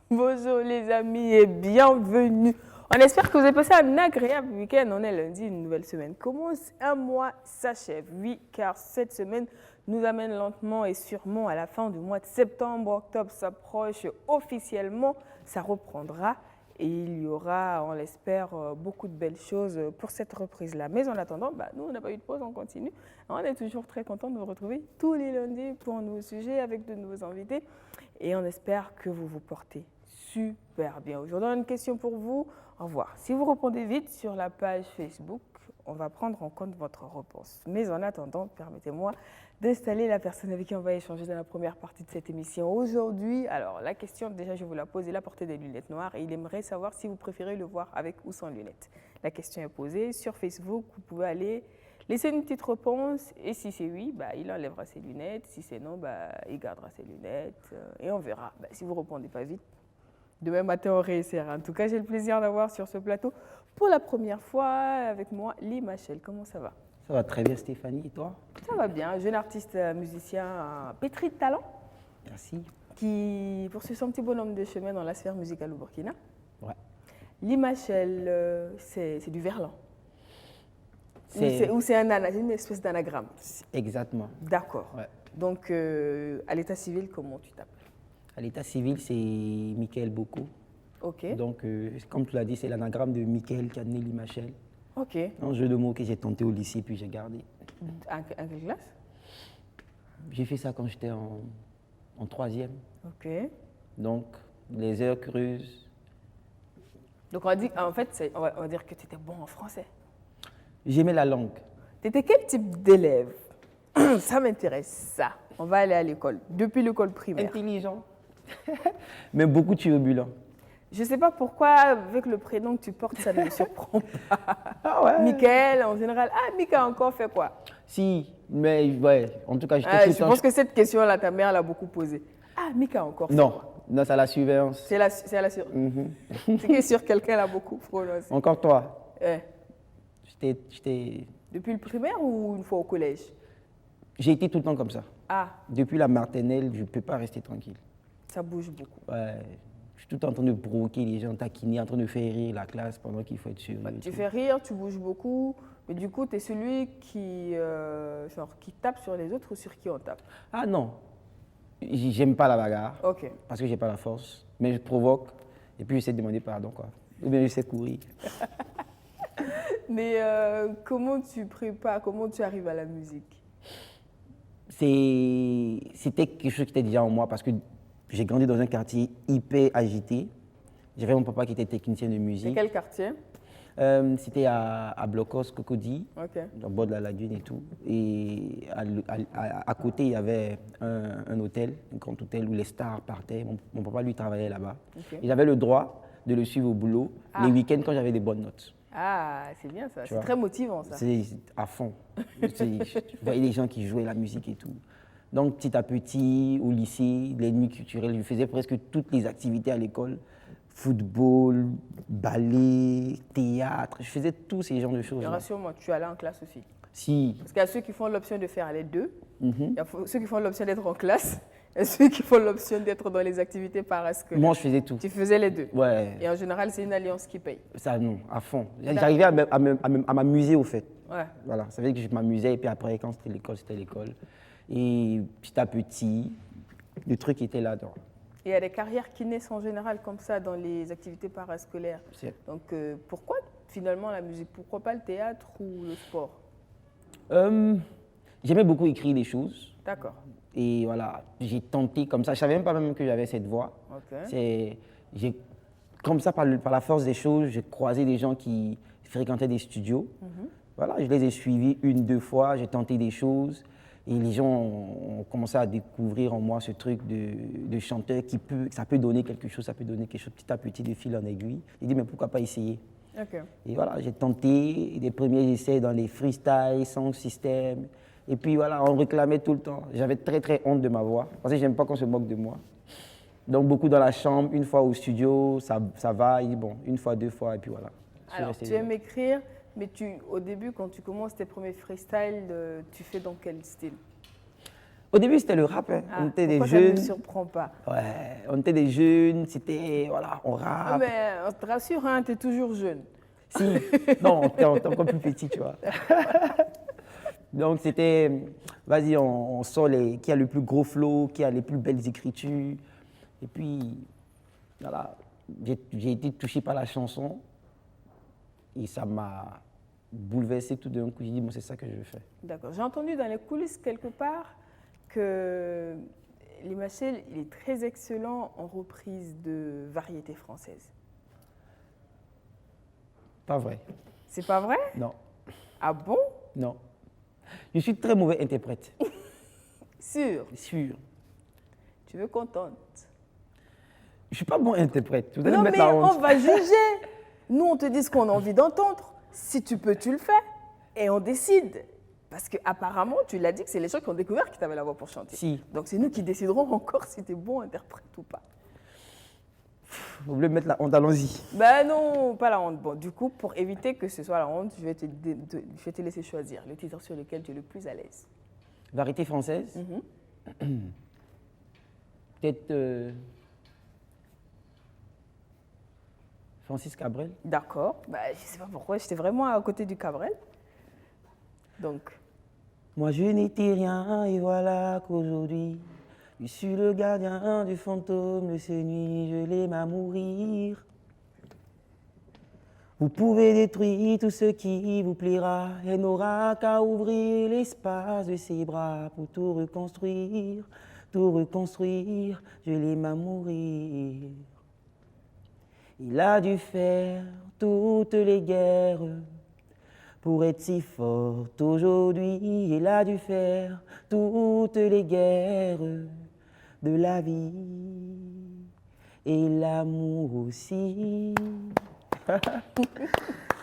Bonjour les amis et bienvenue. On espère que vous avez passé un agréable week-end. On est lundi, une nouvelle semaine commence, un mois s'achève. Oui, car cette semaine nous amène lentement et sûrement à la fin du mois de septembre. Octobre s'approche officiellement, ça reprendra. Et il y aura, on l'espère, beaucoup de belles choses pour cette reprise-là. Mais en attendant, nous, on n'a pas eu de pause, on continue. On est toujours très content de vous retrouver tous les lundis pour un nouveau sujet avec de nouveaux invités. Et on espère que vous vous portez super bien. Aujourd'hui, on a une question pour vous. Au revoir. Si vous répondez vite sur la page Facebook, on va prendre en compte votre réponse. Mais en attendant, permettez-moi d'installer la personne avec qui on va échanger dans la première partie de cette émission. Aujourd'hui, alors la question, déjà je vous la pose, il a porté des lunettes noires et il aimerait savoir si vous préférez le voir avec ou sans lunettes. La question est posée sur Facebook, vous pouvez aller laisser une petite réponse et si c'est oui, il enlèvera ses lunettes, si c'est non, il gardera ses lunettes et on verra. Si vous ne répondez pas vite, demain matin on réessayera. En tout cas, j'ai le plaisir d'avoir sur ce plateau pour la première fois avec moi Lee Machel. Comment ça va? Ça va très bien Stéphanie, et toi? Ça va bien, jeune artiste musicien pétri de talent. Merci. Qui poursuit son petit bonhomme de chemin dans la sphère musicale au Burkina. Ouais. Lee Machel, c'est du verlan. Ou c'est une espèce d'anagramme. Exactement. D'accord. Ouais. Donc, à l'état civil, comment tu t'appelles? À l'état civil, c'est Michael Boko. Ok. Donc, comme tu l'as dit, c'est l'anagramme de Michael qui a donné Lee Machel. Ok. Un jeu de mots que j'ai tenté au lycée, puis j'ai gardé. À quelle classe? J'ai fait ça quand j'étais en troisième. Ok. Donc, les heures creuses. Donc, on dit, en fait, on va dire que tu étais bon en français. J'aimais la langue. Tu étais quel type d'élève? Ça m'intéresse, ça. On va aller à l'école, depuis l'école primaire. Intelligent. Mais beaucoup turbulent. Je ne sais pas pourquoi, avec le prénom que tu portes, ça ne me surprend pas. Ah ouais? Michael, en général. Ah, Mika a encore fait quoi? Si, mais ouais, en tout cas, j'étais tout le temps... Je pense que cette question-là, ta mère l'a beaucoup posée. Ah, Mika a encore fait quoi? Non, c'est la surveillance. C'est la surveillance. C'est que sur quelqu'un l'a beaucoup prononcé. Encore toi? J'étais... Depuis le primaire ou une fois au collège? J'ai été tout le temps comme ça. Ah. Depuis la maternelle, je ne peux pas rester tranquille. Ça bouge beaucoup. Ouais. Je suis tout le temps en train de provoquer les gens, taquiner, en train de faire rire la classe pendant qu'il faut être sérieux. Tu fais rire, tu bouges beaucoup, mais du coup, tu es celui qui tape sur les autres ou sur qui on tape? Ah non, j'aime pas la bagarre. Ok. Parce que j'ai pas la force. Mais je provoque et puis j'essaie de demander pardon, quoi. Ou bien j'essaie de courir. Mais comment tu prépares, comment tu arrives à la musique? C'était quelque chose qui était déjà en moi parce que j'ai grandi dans un quartier hyper agité. J'avais mon papa qui était technicien de musique. C'est quel quartier? C'était à Blocos, Cocody, au bord de la lagune et tout. Et à côté, il y avait un hôtel, un grand hôtel où les stars partaient. Mon papa, lui, travaillait là-bas. Okay. Et j'avais le droit de le suivre au boulot les week-ends quand j'avais des bonnes notes. Ah, c'est bien ça. C'est très motivant, ça. C'est à fond. Je voyais les gens qui jouaient la musique et tout. Donc, petit à petit, au lycée, les nuits culturelles, je faisais presque toutes les activités à l'école. Football, ballet, théâtre, je faisais tous ces genres de choses. Et rassure-moi, tu allais en classe aussi? Si. Parce qu'il y a ceux qui font l'option de faire les deux, il y a ceux qui font l'option d'être en classe, et ceux qui font l'option d'être dans les activités parascolaires. Moi, je faisais tout. Tu faisais les deux? Ouais. Et en général, c'est une alliance qui paye? Ça, non, à fond. J'arrivais à m'amuser, au fait. Ouais. Voilà, ça veut dire que je m'amusais, et puis après, quand c'était l'école, c'était l'école. Et petit à petit, le truc était là-dedans. Et il y a des carrières qui naissent en général comme ça dans les activités parascolaires. Donc pourquoi finalement la musique? Pourquoi pas le théâtre ou le sport? J'aimais beaucoup écrire des choses. D'accord. Et voilà, j'ai tenté comme ça. Je ne savais même pas que j'avais cette voix. Okay. Comme ça, par la force des choses, j'ai croisé des gens qui fréquentaient des studios. Voilà, je les ai suivis une, deux fois, j'ai tenté des choses. Et les gens ont commencé à découvrir en moi ce truc de chanteur ça peut donner quelque chose, ça peut donner quelque chose petit à petit, de fil en aiguille. J'ai dit, mais pourquoi pas essayer? Okay. Et voilà, j'ai tenté des premiers essais dans les freestyles, sound system. Et puis voilà, on réclamait tout le temps. J'avais très très honte de ma voix, parce que j'aime pas qu'on se moque de moi. Donc beaucoup dans la chambre, une fois au studio, ça va, et bon, une fois, deux fois, et puis voilà. Alors, tu aimes écrire, mais au début, quand tu commences tes premiers freestyles, tu fais dans quel style? Au début, c'était le rap. Hein. Ah, On était des pourquoi ça ne jeunes. me surprend pas? Ouais, on était des jeunes, c'était, voilà, on Ah, rappe. mais on te rassure, hein, tu es toujours jeune. Si, non, on était encore plus petit, tu vois. Donc, c'était, vas-y, on sort qui a le plus gros flow, qui a les plus belles écritures. Et puis, voilà, j'ai été touché par la chanson et ça m'a bouleversé tout d'un coup. J'ai dit, bon, c'est ça que je veux faire. D'accord. J'ai entendu dans les coulisses quelque part que Limachel, il est très excellent en reprise de variétés françaises. Pas vrai. C'est pas vrai? Non, Ah bon? non. Je suis très mauvais interprète, Sûr. sûr. Tu veux qu'on tente? Je suis pas bon interprète. Vous allez Non, me mettre mais la honte. on va juger. Nous, on te dit ce qu'on a envie d'entendre. Si tu peux, tu le fais. Et on décide. Parce qu'apparemment, tu l'as dit que c'est les gens qui ont découvert que tu avais la voix pour chanter. Si. Donc, c'est nous qui déciderons encore si tu es bon interprète ou pas. Vous voulez me mettre la honte, allons-y. Ben non, pas la honte. Bon, du coup, pour éviter que ce soit la honte, je vais te laisser choisir le titre sur lequel tu es le plus à l'aise. Variété française. Peut-être Francis Cabrel. D'accord. Ben, je ne sais pas pourquoi, j'étais vraiment à côté du Cabrel. Donc, Moi je n'étais rien et voilà qu'aujourd'hui, je suis le gardien du fantôme de ces nuits, je l'aime à mourir. Vous pouvez détruire tout ce qui vous plaira, elle n'aura qu'à ouvrir l'espace de ses bras pour tout reconstruire, je l'aime à mourir. Il a dû faire toutes les guerres pour être si forte aujourd'hui. Il a dû faire toutes les guerres de la vie et l'amour aussi.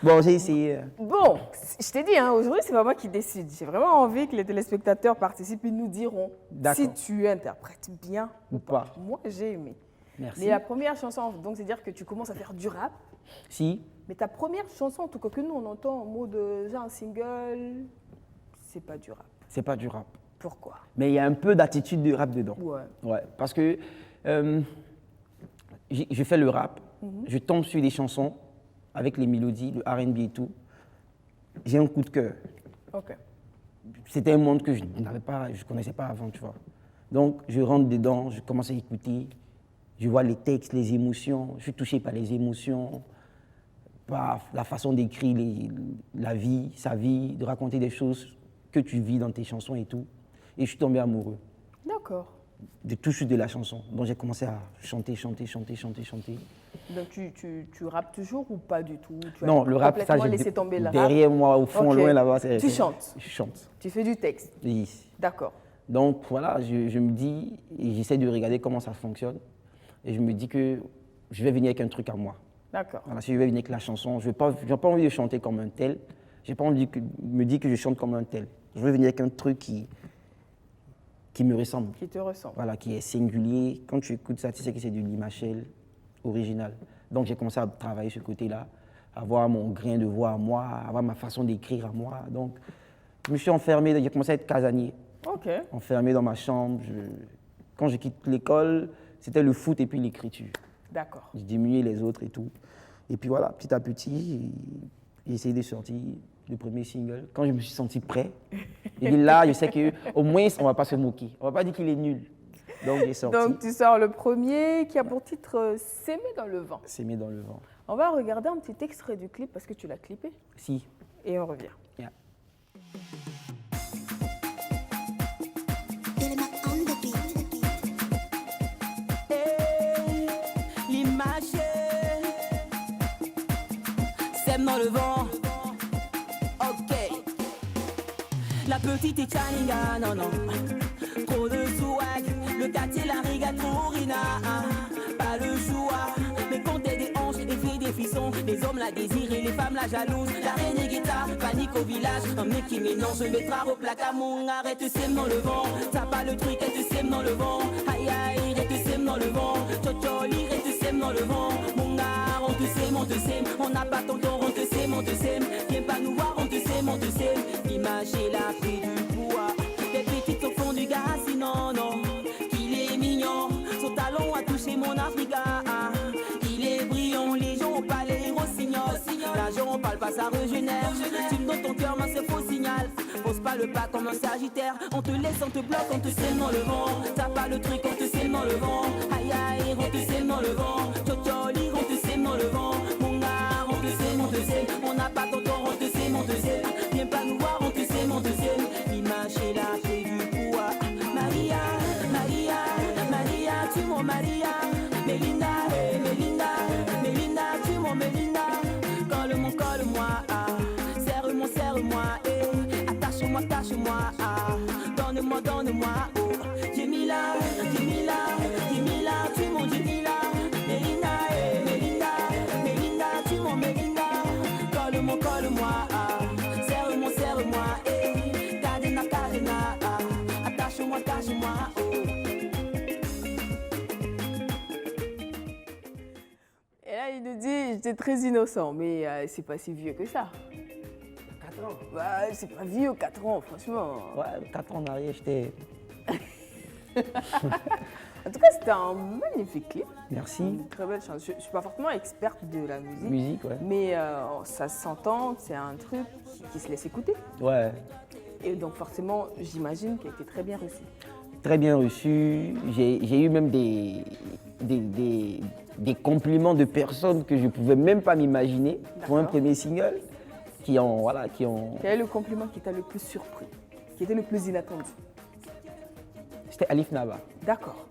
Bon, j'ai essayé. bon, je t'ai dit, hein, aujourd'hui, c'est pas moi qui décide. J'ai vraiment envie que les téléspectateurs participent. Ils nous diront si tu interprètes bien ou pas. Moi, j'ai aimé. Merci. Mais la première chanson, donc, c'est-à-dire que tu commences à faire du rap. Si. Mais ta première chanson, en tout cas que nous, on entend en mode genre un single, c'est pas du rap. C'est pas du rap. Pourquoi? Mais il y a un peu d'attitude de rap dedans. Ouais. Ouais, parce que je fais le rap, je tombe sur des chansons avec les mélodies, le R&B et tout. J'ai un coup de cœur. Ok. C'était un monde que je ne connaissais pas avant, tu vois. Donc, je rentre dedans, je commence à écouter, je vois les textes, les émotions, je suis touché par les émotions, par la façon d'écrire la vie, sa vie, de raconter des choses que tu vis dans tes chansons et tout. Et je suis tombé amoureux D'accord. de tout de la chanson. Donc, j'ai commencé à chanter. Donc tu rappes toujours ou pas du tout? Tu as Non, le rap, ça, complètement laissé tomber le rap. derrière moi, au fond, Ok. loin là-bas. Tu chantes? Je chante. Tu fais du texte? Oui. D'accord. Donc voilà, je me dis, et j'essaie de regarder comment ça fonctionne. Et je me dis que je vais venir avec un truc à moi. D'accord. Voilà, si je vais venir avec la chanson, je n'ai pas envie de chanter comme un tel. Je n'ai pas envie de me dire que je chante comme un tel. Je veux venir avec un truc qui me ressemble. Qui te ressemble. Voilà, qui est singulier. Quand tu écoutes ça, tu sais que c'est du Limachel original. Donc j'ai commencé à travailler ce côté-là, avoir mon grain de voix à moi, avoir ma façon d'écrire à moi. Donc je me suis enfermé, j'ai commencé à être casanier. Ok. Enfermé dans ma chambre. Quand je quitte l'école, c'était le foot et puis l'écriture. D'accord. Je diminuais les autres et tout. Et puis voilà, petit à petit, j'ai essayé de sortir le premier single. Quand je me suis senti prêt, j'ai dit là, je sais qu'au moins, on ne va pas se moquer. On ne va pas dire qu'il est nul. Donc j'ai sorti. Donc tu sors le premier qui a pour titre S'aimer dans le vent. S'aimer dans le vent. On va regarder un petit extrait du clip parce que tu l'as clippé. Si. Et on revient. Yeah. Sème dans le vent. Ok. La petite est Chaninga, non, non. Trop de swag. Le quartier, la rigatorina. Pas le choix. Mais quand t'es des hanches, des filles, des frissons. Les hommes la désirent et les femmes la jalousent. La reine et guitare, panique au village. Un mec qui mélange le métrage au placard. Mon arrête, te sème dans le vent. T'as pas le truc, elle te sème dans le vent. Aïe aïe, elle te sème dans le vent. Tchotcholi, elle te sème dans le vent. Mon art, on te sème. On n'a pas ton temps, on te sème. Viens pas nous voir, on te sème. L'image est la pris du poids. Les petites au fond du gaz, sinon pas, ça régénère. Tu me donnes ton cœur, moi c'est faux signal. Pose pas le pas comme un sagittaire. On te laisse, on te bloque, on te scelle dans le vent. T'as pas le truc, on te scelle dans le vent. Aïe aïe, on te scelle dans le vent. Tchotcholi, on te scelle dans le vent. Mon gars, on te scelle, on te scelle. On n'a pas ton temps, on te scelle, on te scelle. Viens pas nous voir, on te scelle, on te scelle. L'image est là, c'est du poids. Maria, Maria, Maria, tu mon Maria. Melinda, hey, Melinda, Melinda, tu mon Melinda. Colle-moi, colle-moi, ah. Serre-moi, serre-moi, eh. Attache-moi, attache-moi, ah. Donne-moi, donne-moi, oh. Jamila, Jamila, Jamila, tu mon Jamila. Melinda, hey, Melinda, Melinda, tu mon Melinda. Colle-moi, colle-moi, ah. Serre-moi, serre-moi, eh. Cadena, cadena, ah. Attache-moi, attache-moi, oh. Et là, il nous dit, j'étais très innocent, mais c'est pas si vieux que ça. 4 ans. Bah, c'est pas vieux, 4 ans, franchement. Ouais, 4 ans en arrière, j'étais... En tout cas, c'était un magnifique clip. Merci. Une très belle chanson. Je ne suis pas forcément experte de la musique, Musique, ouais. mais ça s'entend, c'est un truc qui se laisse écouter. Ouais. Et donc forcément, j'imagine qu'il a été très bien reçu. Très bien reçu. J'ai eu même des compliments de personnes que je ne pouvais même pas m'imaginer pour un D'accord. premier single qui ont... Quel est le compliment qui t'a le plus surpris, qui était le plus inattendu? C'était Alif Naba, D'accord.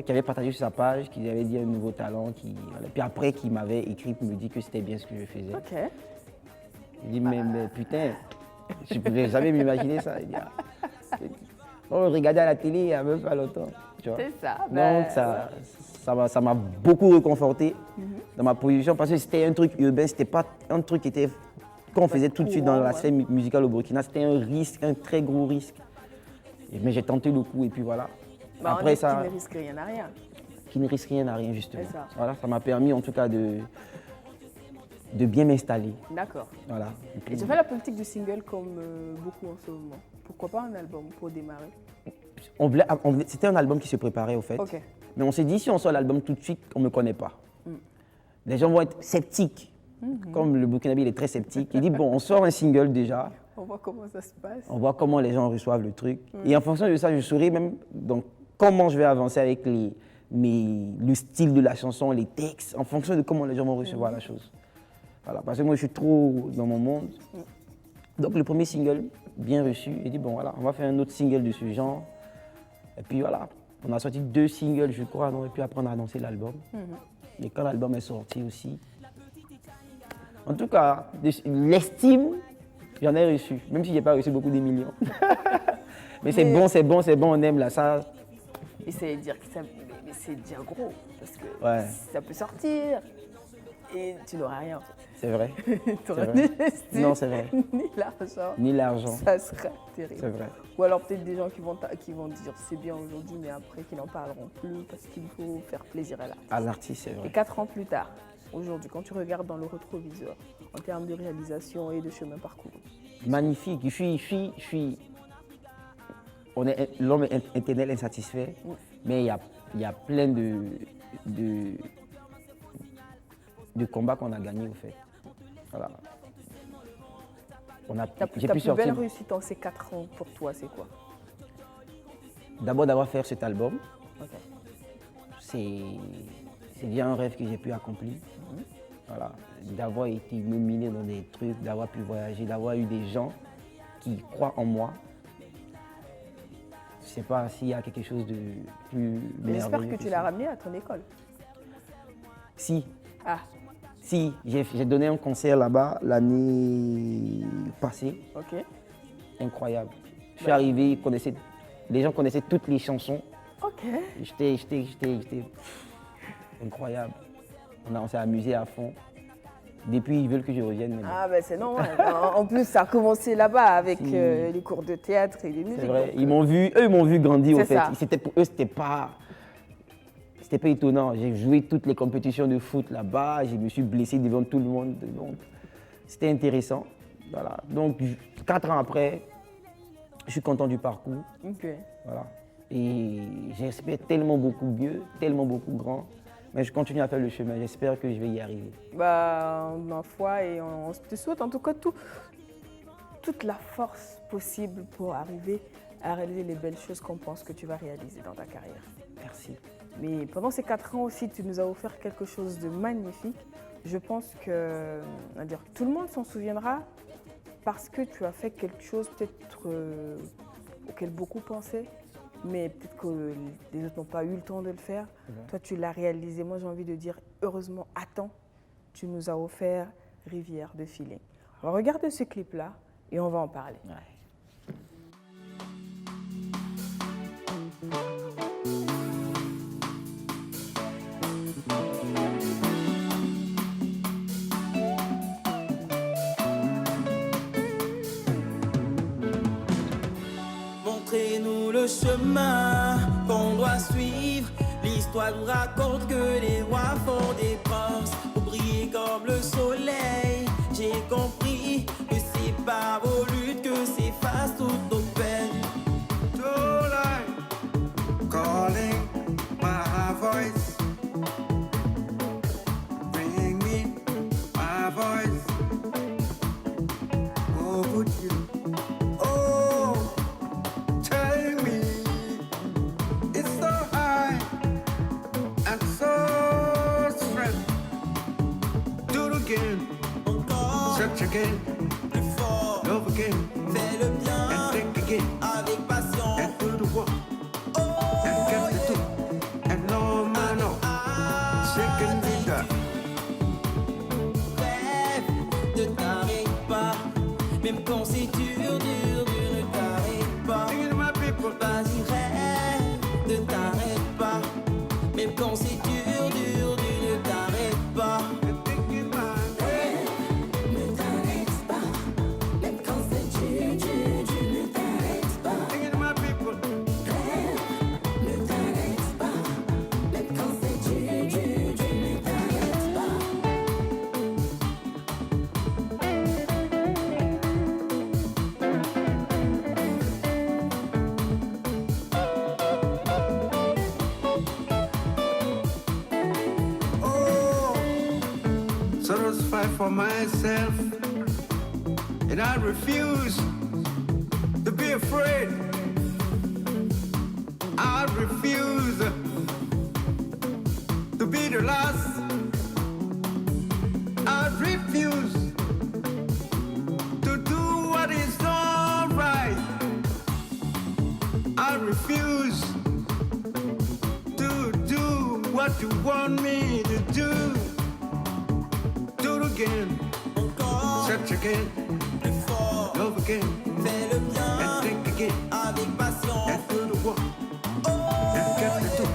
qui avait partagé sur sa page, qui avait dit un nouveau talent, voilà. Puis après qui m'avait écrit pour me dire que c'était bien ce que je faisais. Ok. Je dis mais putain, je ne pouvais jamais m'imaginer ça. Il dit, ah. On regardait à la télé il n'y a même pas longtemps. Tu vois. C'est ça. Donc ça m'a beaucoup réconforté dans ma position parce que c'était un truc urbain, c'était pas un truc qui était qu'on faisait tout de suite dans la scène musicale au Burkina. C'était un risque, un très gros risque. Mais j'ai tenté le coup et puis voilà. Bah, après qui ne risque rien à rien. Qui ne risque rien à rien justement. C'est ça. Voilà, ça m'a permis en tout cas de bien m'installer. D'accord. Voilà. Et tu fais la politique du single comme beaucoup en ce moment. Pourquoi pas un album pour démarrer? C'était un album qui se préparait au fait. Ok. Mais on s'est dit si on sort l'album tout de suite, on ne me connaît pas. Les gens vont être sceptiques. Comme le Burkinabé il est très sceptique. Il dit bon, on sort un single déjà. On voit comment ça se passe. On voit comment les gens reçoivent le truc. Et en fonction de ça, je saurai même donc, comment je vais avancer avec le style de la chanson, les textes, en fonction de comment les gens vont recevoir la chose. Voilà, parce que moi, je suis trop dans mon monde. Donc, le premier single, bien reçu, il dit, bon, voilà, on va faire un autre single de ce genre. Et puis, voilà, on a sorti 2 singles, je crois, non, et puis après, on a annoncé l'album. Et quand l'album est sorti aussi, en tout cas, l'estime, j'en ai reçu, même si je n'ai pas reçu beaucoup de millions. Mais c'est bon, c'est bon, c'est bon, on aime là, ça. Et c'est dire que mais c'est dire gros, parce que Ouais. ça peut sortir et tu n'auras rien en fait. C'est vrai. Tu n'auras vrai. ni l'estime, Non, c'est vrai. ni l'argent. Ni l'argent, Ça sera terrible. c'est vrai. Ou alors peut-être des gens qui vont dire c'est bien aujourd'hui, mais après qui n'en parleront plus parce qu'il faut faire plaisir à l'artiste. À l'artiste, c'est Et vrai. 4 ans plus tard, aujourd'hui, quand tu regardes dans le rétroviseur, en termes de réalisation et de chemin parcouru, Magnifique. L'homme est éternel insatisfait, mais il y a plein de combats qu'on a gagnés, au fait. Voilà. ta J'ai plus pu sortir. belle réussite en ces 4 ans pour toi, c'est quoi? D'abord d'avoir fait cet album, Ok. c'est déjà un rêve que j'ai pu accomplir. Voilà. D'avoir été nominé dans des trucs, d'avoir pu voyager, d'avoir eu des gens qui croient en moi. Je ne sais pas s'il y a quelque chose de plus Mais j'espère merveilleux que tu ça. l'as ramené à ton école. Si, Ah, si, j'ai donné un concert là-bas l'année passée, ok. incroyable. Je suis arrivé, les gens connaissaient toutes les chansons. Ok. J'étais incroyable. On s'est amusé à fond. Depuis, ils veulent que je revienne maintenant. Ah ben c'est normal. En plus, ça a commencé là-bas avec Si. les cours de théâtre et les musiques. C'est vrai, donc, ils m'ont vu grandir au C'est fait. ça. Pour eux, c'était pas étonnant. J'ai joué toutes les compétitions de foot là-bas, je me suis blessé devant tout le monde. Donc, c'était intéressant. Voilà. Donc, 4 ans après, je suis content du parcours. Ok. Voilà. Et j'espère tellement beaucoup mieux, tellement beaucoup grand. Mais je continue à faire le chemin. J'espère que je vais y arriver. Bah, ma foi, et on te souhaite en tout cas toute la force possible pour arriver à réaliser les belles choses qu'on pense que tu vas réaliser dans ta carrière. Merci. Mais pendant ces 4 ans aussi, tu nous as offert quelque chose de magnifique. Je pense que tout le monde s'en souviendra parce que tu as fait quelque chose peut-être auquel beaucoup pensaient, mais peut-être que les autres n'ont pas eu le temps de le faire. Toi, tu l'as réalisé. Moi, j'ai envie de dire heureusement à temps, tu nous as offert Rivière de Feeling. On va regarder ce clip-là et on va en parler. Ouais. Montrez-nous le chemin qu'on doit suivre. L'histoire nous raconte que les rois font des princes pour briller comme le soleil. J'ai compris que c'est par vos luttes que s'effacent toutes nos peines. Calling my voice, bring me my voice. Oh, would you? Oh, tell me it's so high and so strength. Do it again, Encore search again, plus fort, love again, fais le bien and think again, avec passion. and do the work, and get the do, and no man no, second leader. Rêve, ne t'arrête pas. Même quand c'est dur, dur, dur, ne t'arrête pas. Thinking of my people. Vas-y, rêve, ne t'arrête pas. Même quand c'est dur, dur, dur, ne t'arrête pas. And thinking my way. Ne t'arrête pas. Même quand c'est dur, dur, dur, ne t'arrête pas. Thinking of my people. Ne t'arrête pas. Même quand c'est dur, dur, dur, ne t'arrête pas. Oh, so let's fight for myself, and I refuse to be afraid. I refuse to be the last. I refuse to do what is not right. I refuse to do what you want me to do. Do it again, Encore search again, plus fort, love again, fais le bien and think again, avec passion. and do the work, and get the do,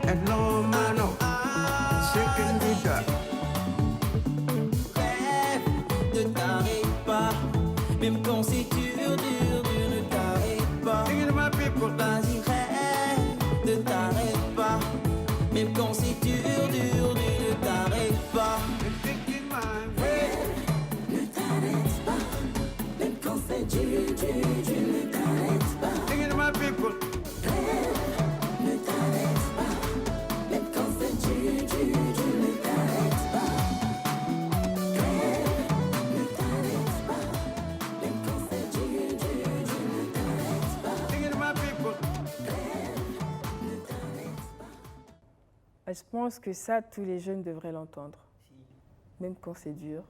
and no man no, second leader. Rêve, ne t'arrête pas. Même quand c'est dur, dur, dur, ne t'arrête pas. Thinking of my people. Vas-y, rêve, ne t'arrête pas. Même quand c'est dur, dur, dur, ne t'arrête pas. And thinking my way. Ne t'arrête pas. Même quand c'est dur, dur, dur, ne t'arrête pas. Thinking of my people. Ne t'arrête pas. Même quand c'est dur, dur, dur, ne t'arrête pas. Ne t'arrête pas. Même quand c'est dur, dur, dur, ne t'arrête pas. Thinking of my people. Je pense que ça, tous les jeunes devraient l'entendre. Même quand c'est dur.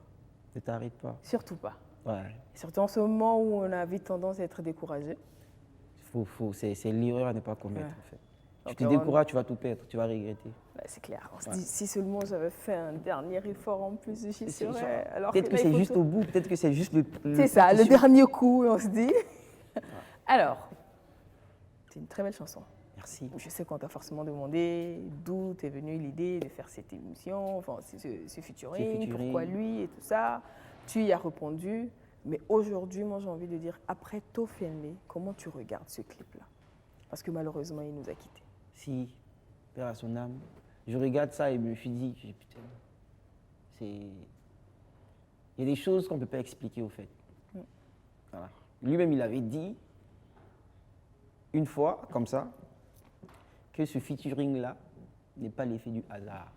Ne t'arrête pas. Surtout pas. Ouais. Et surtout en ce moment où on a vite tendance à être découragé. C'est l'erreur à ne pas commettre, Ouais. en fait. Donc, Tu te décourages, tu vas tout perdre, tu vas regretter. Ouais, c'est clair. On se Ouais. dit, si seulement j'avais fait un dernier effort en plus, j'y C'est serais. ça. Alors Peut-être que là, il c'est faut juste tout- au bout, peut-être que c'est juste le. C'est ça, le petit- dernier coup, on se dit. Alors, c'est une très belle chanson. Merci. Je sais qu'on t'a forcément demandé d'où t'es venue l'idée de faire cette émission, enfin ce featuring, featuring. pourquoi lui et tout ça. Tu y as répondu, mais aujourd'hui, moi j'ai envie de dire, après Tofenle, comment tu regardes ce clip-là? Parce que malheureusement, il nous a quittés. Si, père à son âme, je regarde ça et je me suis dit, putain, c'est. Il y a des choses qu'on ne peut pas expliquer au fait. Voilà. Lui-même, il avait dit, une fois, comme ça, que ce featuring-là n'est pas l'effet du hasard.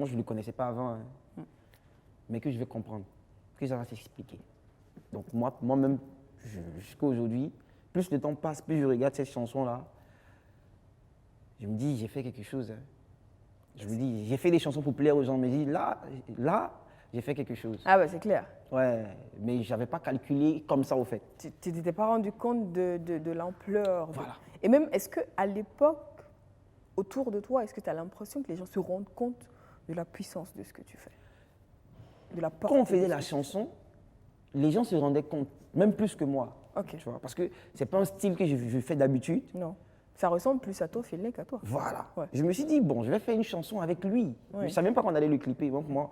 Moi, je ne le connaissais pas avant, hein, mais que je vais comprendre, que ça va s'expliquer. Donc moi-même, jusqu'à aujourd'hui, plus le temps passe, plus je regarde cette chanson-là, je me dis, j'ai fait quelque chose. Hein. Je me dis, j'ai fait des chansons pour plaire aux gens, mais je dis, là, j'ai fait quelque chose. Ah bah c'est clair. Ouais, mais je n'avais pas calculé comme ça, au fait. Tu t'étais pas rendu compte de l'ampleur. Voilà. Et même, est-ce qu'à l'époque, autour de toi, est-ce que tu as l'impression que les gens se rendent compte de la puissance de ce que tu fais, de la portée Quand on faisait de la ce que chanson, les gens se rendaient compte, même plus que moi. Ok. Tu vois, parce que ce n'est pas un style que je fais d'habitude. tu fais. Non, ça ressemble plus à Tofilné qu'à toi. Voilà. Ouais. Je me suis dit, bon, je vais faire une chanson avec lui. Ouais. Je ne savais même pas qu'on allait le clipper. Donc, moi,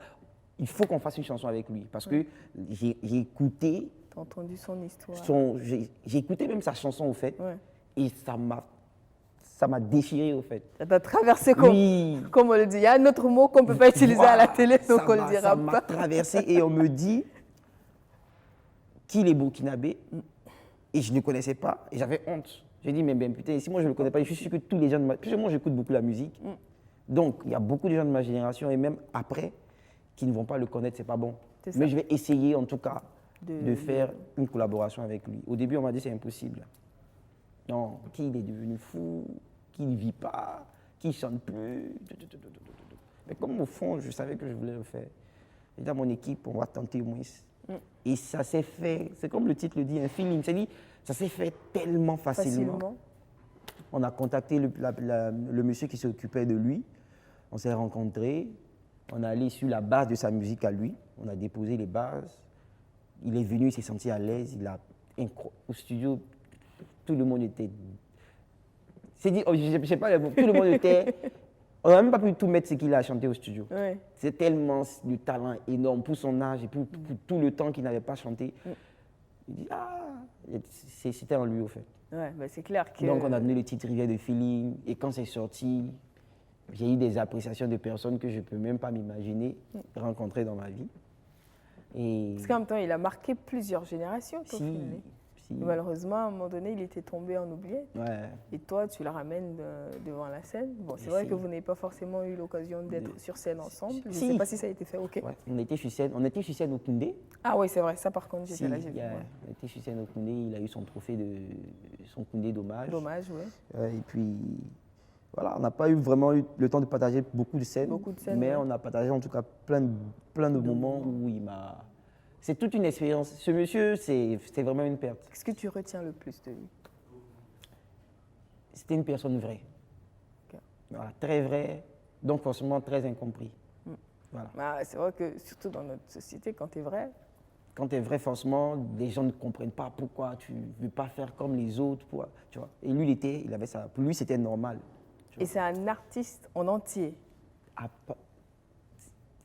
il faut qu'on fasse une chanson avec lui. Parce que j'ai écouté, Tu as entendu son histoire. j'ai écouté même sa chanson, au fait. Ouais. Et ça m'a déchiré, au fait. Ça t'a traversé comme, Oui. comme on le dit. Il y a un autre mot qu'on ne peut pas utiliser à la Voilà. télé, donc on ne le Ça dira m'a pas. traversé et on me dit qu'il est burkinabé. Et je ne le connaissais pas. Et j'avais honte. J'ai dit, mais ben, putain, si moi je ne le connais pas, je suis sûr que tous les gens de ma... Parce que moi, j'écoute beaucoup la musique. Donc, il y a beaucoup de gens de ma génération et même après qui ne vont pas le connaître, c'est pas bon. C'est ça. Mais je vais essayer, en tout cas, De- de faire une collaboration avec lui. Au début, on m'a dit, c'est impossible. Non, qu'il est devenu fou, qu'il ne vit pas, qu'il ne chante plus. Mais comme au fond, je savais que je voulais le faire. J'ai dit à mon équipe, on va tenter au moins. Et ça s'est fait, c'est comme le titre le dit, un feeling. C'est-à-dire, ça s'est fait tellement facilement. On a contacté le monsieur qui s'occupait de lui. On s'est rencontrés. On est allé sur la base de sa musique à lui. On a déposé les bases. Il est venu, il s'est senti à l'aise. Au studio, tout le monde était... C'est dit, je sais pas, tout le monde était... On n'a même pas pu tout mettre ce qu'il a chanté au studio. Ouais. C'est tellement du talent énorme pour son âge et pour tout le temps qu'il n'avait pas chanté. Il dit, c'était en lui, au fait. Ouais, bah c'est clair que... Donc, on a donné le titre Rivière de Feeling. Et quand c'est sorti, j'ai eu des appréciations de personnes que je ne peux même pas m'imaginer rencontrer dans ma vie. Et Parce qu'en même temps, il a marqué plusieurs générations, Tofilné. si. Malheureusement, à un moment donné, il était tombé en oubliette. Ouais. Et toi, tu le ramènes devant la scène. Bon, c'est Mais vrai si. que vous n'avez pas forcément eu l'occasion d'être sur scène ensemble. Je ne Si. sais pas si ça a été fait. Ok. Ouais. On était sur scène au Koundé. Ah oui, c'est vrai. Ça, par contre, j'étais Si, là, j'ai vu. Ouais. On était sur scène au Koundé. Il a eu son trophée son Koundé d'hommage. Dommage, oui. Et puis, voilà, on n'a pas eu vraiment eu le temps de partager beaucoup de scènes. Beaucoup de scènes, Mais ouais. on a partagé en tout cas plein de moments où il m'a... C'est toute une expérience. Ce monsieur, c'est vraiment une perte. Qu'est-ce que tu retiens le plus de lui? C'était une personne vraie. Ok. Voilà, très vraie, donc forcément très incompris. Voilà. Ah, c'est vrai que, surtout dans notre société, quand tu es vrai, Quand tu es vrai, forcément, les gens ne comprennent pas pourquoi tu ne veux pas faire comme les autres. Tu vois. Et lui, il avait ça. Pour lui, c'était normal. et c'est un artiste en entier. Ah,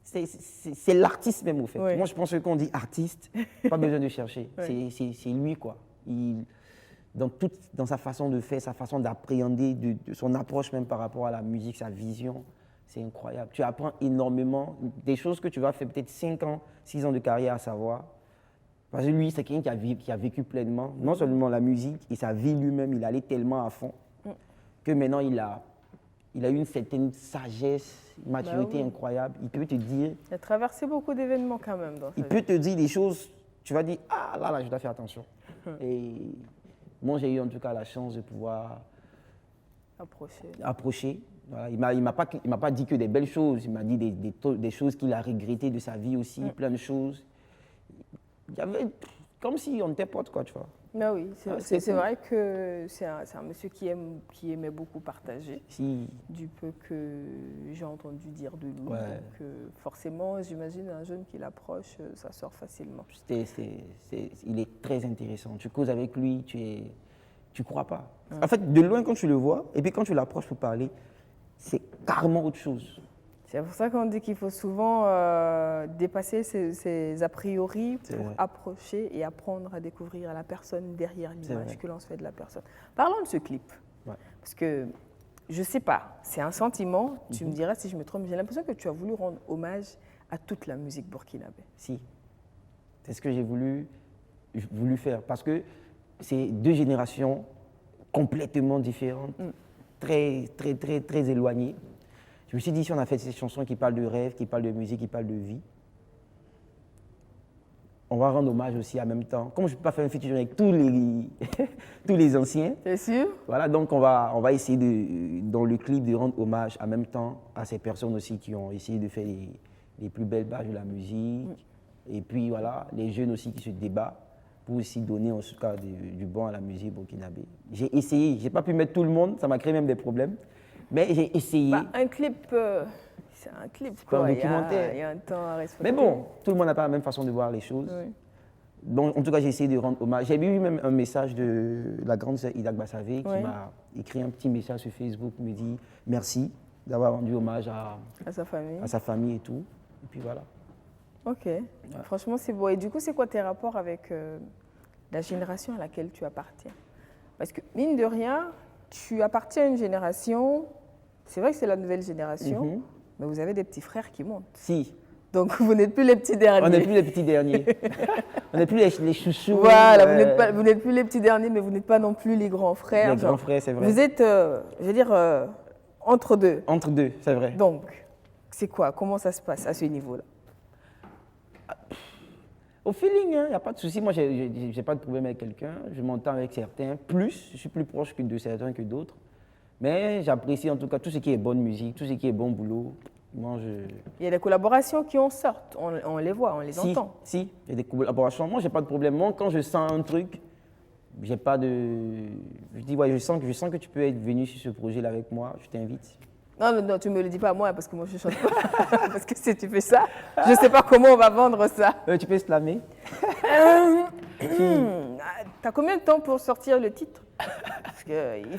c'est l'artiste même, au fait. Ouais. Moi, je pense que quand on dit artiste, pas besoin de chercher. Ouais. C'est lui, quoi. Dans sa façon de faire, sa façon d'appréhender, de son approche même par rapport à la musique, sa vision, c'est incroyable. Tu apprends énormément, des choses que tu vas faire peut-être 5 ans, 6 ans de carrière à savoir. Parce que lui, c'est quelqu'un qui a vécu pleinement, non seulement la musique, et sa vie lui-même, il allait tellement à fond, que maintenant il a eu une certaine sagesse, maturité oui. incroyable. Il peut te dire, Il a traversé beaucoup d'événements quand même dans sa il vie. peut te dire des choses, tu vas dire, ah là, je dois faire attention. Et moi, j'ai eu en tout cas la chance de pouvoir approcher. Voilà. Il m'a pas dit que des belles choses, il m'a dit des choses qu'il a regrettées de sa vie aussi, plein de choses. Il y avait comme si on était potes, quoi, tu vois. Mais oui, Ah, c'est cool. vrai que c'est un monsieur qui aimait beaucoup partager. Si, Du peu que j'ai entendu dire de lui. Ouais. Donc, forcément, j'imagine un jeune qui l'approche, ça sort facilement. il est très intéressant. Tu causes avec lui, tu crois pas. En fait, de loin, quand tu le vois, et puis quand tu l'approches pour parler, c'est carrément autre chose. C'est pour ça qu'on dit qu'il faut souvent dépasser ses a priori C'est pour vrai. approcher et apprendre à découvrir la personne derrière vrai. l'image que l'on se fait de la personne. Parlons de ce clip. Ouais. Parce que, je sais pas, c'est un sentiment, Mhm. tu me diras si je me trompe, j'ai l'impression que tu as voulu rendre hommage à toute la musique burkinabé. Si. C'est ce que j'ai voulu faire. Parce que c'est 2 générations complètement différentes, très, très, très, très éloignées. Je me suis dit, si on a fait ces chansons qui parlent de rêve, qui parlent de musique, qui parlent de vie, on va rendre hommage aussi en même temps. Comme je ne peux pas faire un featuring avec tous les, tous les anciens, C'est sûr? voilà, donc on va essayer dans le clip de rendre hommage en même temps à ces personnes aussi qui ont essayé de faire les plus belles bases de la musique. Et puis voilà, les jeunes aussi qui se débattent pour aussi donner en tout cas du bon à la musique burkinabé. J'ai essayé, je n'ai pas pu mettre tout le monde, ça m'a créé même des problèmes, mais j'ai essayé. Bah, un clip, c'est un clip, Comme quoi. un documentaire. Il y a un temps à respecter. Mais bon, tout le monde n'a pas la même façon de voir les choses. Oui. Donc, en tout cas, j'ai essayé de rendre hommage. J'ai eu même un message de la grande sœur Ida Bassavé qui Oui. m'a écrit un petit message sur Facebook, me dit merci d'avoir rendu hommage À sa famille. à sa famille et tout. Et puis voilà. Ok. Franchement, c'est beau. Et du coup, c'est quoi tes rapports avec la génération à laquelle tu appartiens? Parce que, mine de rien, tu appartiens à une génération, c'est vrai que c'est la nouvelle génération, Mhm. mais vous avez des petits frères qui montent. Si, Donc, vous n'êtes plus les petits derniers. on n'est plus les petits derniers. On n'est plus les chouchous. Voilà, vous n'êtes plus les petits derniers, mais vous n'êtes pas non plus les grands frères. Les grands frères, c'est vrai. Vous êtes, je veux dire, entre deux. Entre deux, c'est vrai. Donc, c'est quoi? Comment ça se passe à ce niveau-là? Au feeling, il n'y a pas de souci. Moi, je n'ai pas de problème avec quelqu'un. Je m'entends avec certains. Je suis plus proche de certains que d'autres. Mais j'apprécie en tout cas tout ce qui est bonne musique, tout ce qui est bon boulot. Moi, Il y a des collaborations qui en sortent, on les voit, on les entend. Si, il y a des collaborations. Moi, j'ai pas de problème. Moi, quand je sens un truc, j'ai pas de. Je dis, ouais, je sens que tu peux être venu sur ce projet-là avec moi, je t'invite. Non, tu ne me le dis pas à moi, parce que moi, je ne chante pas. Parce que si tu fais ça, je ne sais pas comment on va vendre ça. Tu peux slammer. T'as combien de temps pour sortir le titre? Parce qu'il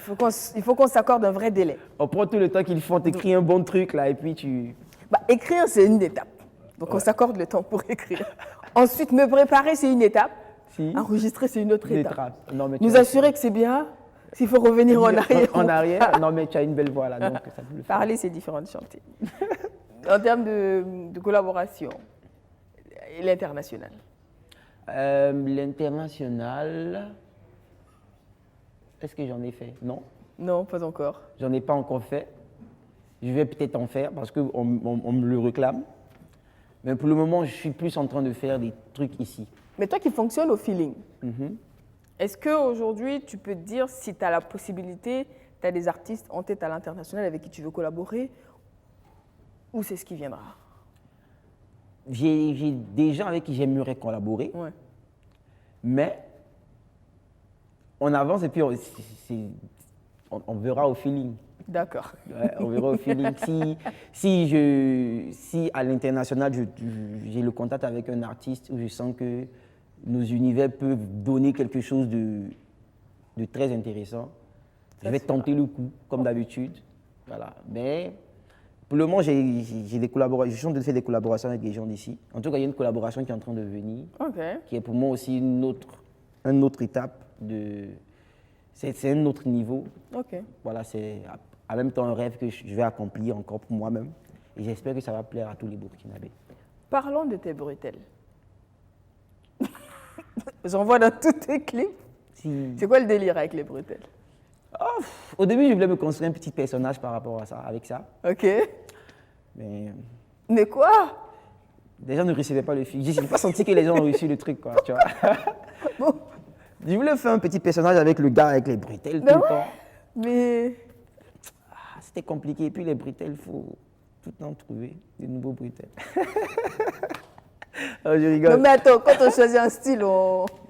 faut qu'on s'accorde un vrai délai. On prend tout le temps qu'il faut, on t'écrit un bon truc là, et puis tu. Bah, écrire, c'est une étape. Donc, on s'accorde le temps pour écrire. Ensuite, me préparer, c'est une étape. Si. Enregistrer, c'est une autre Des étape. trappes. Non, mais tu Nous vois, assurer que c'est bien. S'il faut revenir en arrière. En arrière, non, mais tu as une belle voix là, donc ça peut le faire. Parler, c'est différent de chanter. En termes de collaboration, et l'international. L'international, est-ce que j'en ai fait? Non, Non, pas encore. j'en ai pas encore fait. Je vais peut-être en faire parce qu'on me le réclame. Mais pour le moment, je suis plus en train de faire des trucs ici. Mais toi qui fonctionnes au feeling, Mhm. est-ce qu'aujourd'hui, tu peux te dire si tu as la possibilité, tu as des artistes en tête à l'international avec qui tu veux collaborer, ou c'est ce qui viendra? J'ai des gens avec qui j'aimerais collaborer, Ouais. mais on avance et puis on verra au feeling. D'accord. Ouais, on verra au feeling. Si à l'international, j'ai le contact avec un artiste où je sens que nos univers peuvent donner quelque chose de très intéressant, je vais tenter le coup, comme d'habitude. Voilà. Mais pour le moment, j'ai des collaborations, je suis en train de faire des collaborations avec des gens d'ici. En tout cas, il y a une collaboration qui est en train de venir, Ok. qui est pour moi aussi une autre étape. C'est un autre niveau. Ok. Voilà, c'est en même temps un rêve que je vais accomplir encore pour moi-même. Et j'espère que ça va plaire à tous les Burkinabés. Parlons de tes bretelles. J'en vois dans tous tes clips. C'est quoi le délire avec les bretelles? Au début, je voulais me construire un petit personnage par rapport à ça, avec ça. Ok. Mais Mais quoi? les gens ne recevaient pas le film. Je n'ai pas senti que les gens ont reçu le truc, quoi, tu vois. Bon. Je voulais faire un petit personnage avec le gars avec les bretelles Ben tout le ouais. temps. Mais C'était compliqué. Et puis les bretelles, il faut tout le temps trouver des nouveaux bretelles. Oh, je rigole. non mais attends, quand on choisit un style,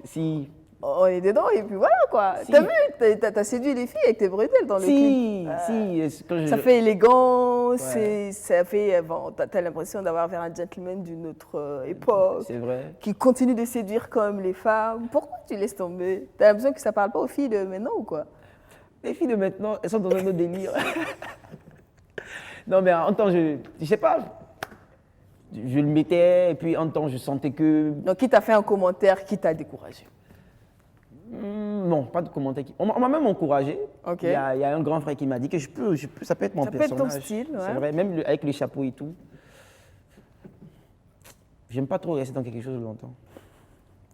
Si, on est dedans et puis voilà quoi. Si. T'as vu, t'as séduit les filles avec tes bretelles dans le clip. quand Ça fait élégant, Ouais. ça fait, bon, t'as l'impression d'avoir vers un gentleman d'une autre époque, c'est vrai. qui continue de séduire comme les femmes. Pourquoi tu laisses tomber? T'as l'impression que ça parle pas aux filles de maintenant ou quoi? Les filles de maintenant, elles sont dans un autre délire. Non, mais en temps, je sais pas. Je le mettais, et puis en temps, je sentais que. Donc qui t'a fait un commentaire qui t'a découragé? Non, pas de commentaire. On m'a même encouragé. Ok. Il y a un grand frère qui m'a dit que ça peut être mon Ça peut être ton personnage. style, ouais. C'est vrai, même avec le chapeau et tout. J'aime pas trop rester dans quelque chose longtemps.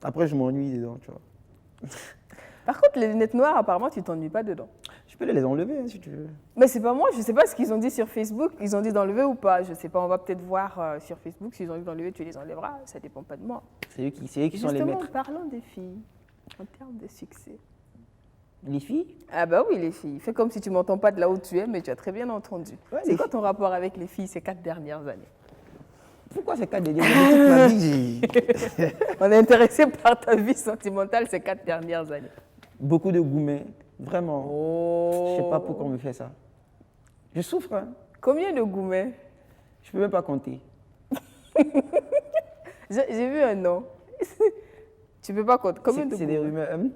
Après, je m'ennuie dedans, tu vois. Par contre, les lunettes noires, apparemment, tu t'ennuies pas dedans. peux les enlever hein, si tu veux. Mais c'est pas moi, je sais pas ce qu'ils ont dit sur Facebook. Ils ont dit d'enlever ou pas, je sais pas. On va peut-être voir sur Facebook. S'ils ont dit d'enlever, tu les enlèveras. Ça dépend pas de moi. C'est eux qui sont les Justement, maîtres. parlons des filles en termes de succès. Les filles, Ah bah oui, les filles. Fais comme si tu m'entends pas de là où tu es, mais tu as très bien entendu. Ouais, C'est les quoi ton rapport avec les filles ces 4 dernières années? pourquoi ces 4 dernières années toute ma vie, j'ai On est intéressé par ta vie sentimentale ces 4 dernières années. beaucoup de gourmets, vraiment. Oh. Je sais pas pourquoi on me fait ça. Je souffre, hein. Combien de gourmets? Je peux même pas compter. J'ai vu un nom. Tu peux pas compter. Combien de C'est des gourmets? rumeurs, hein.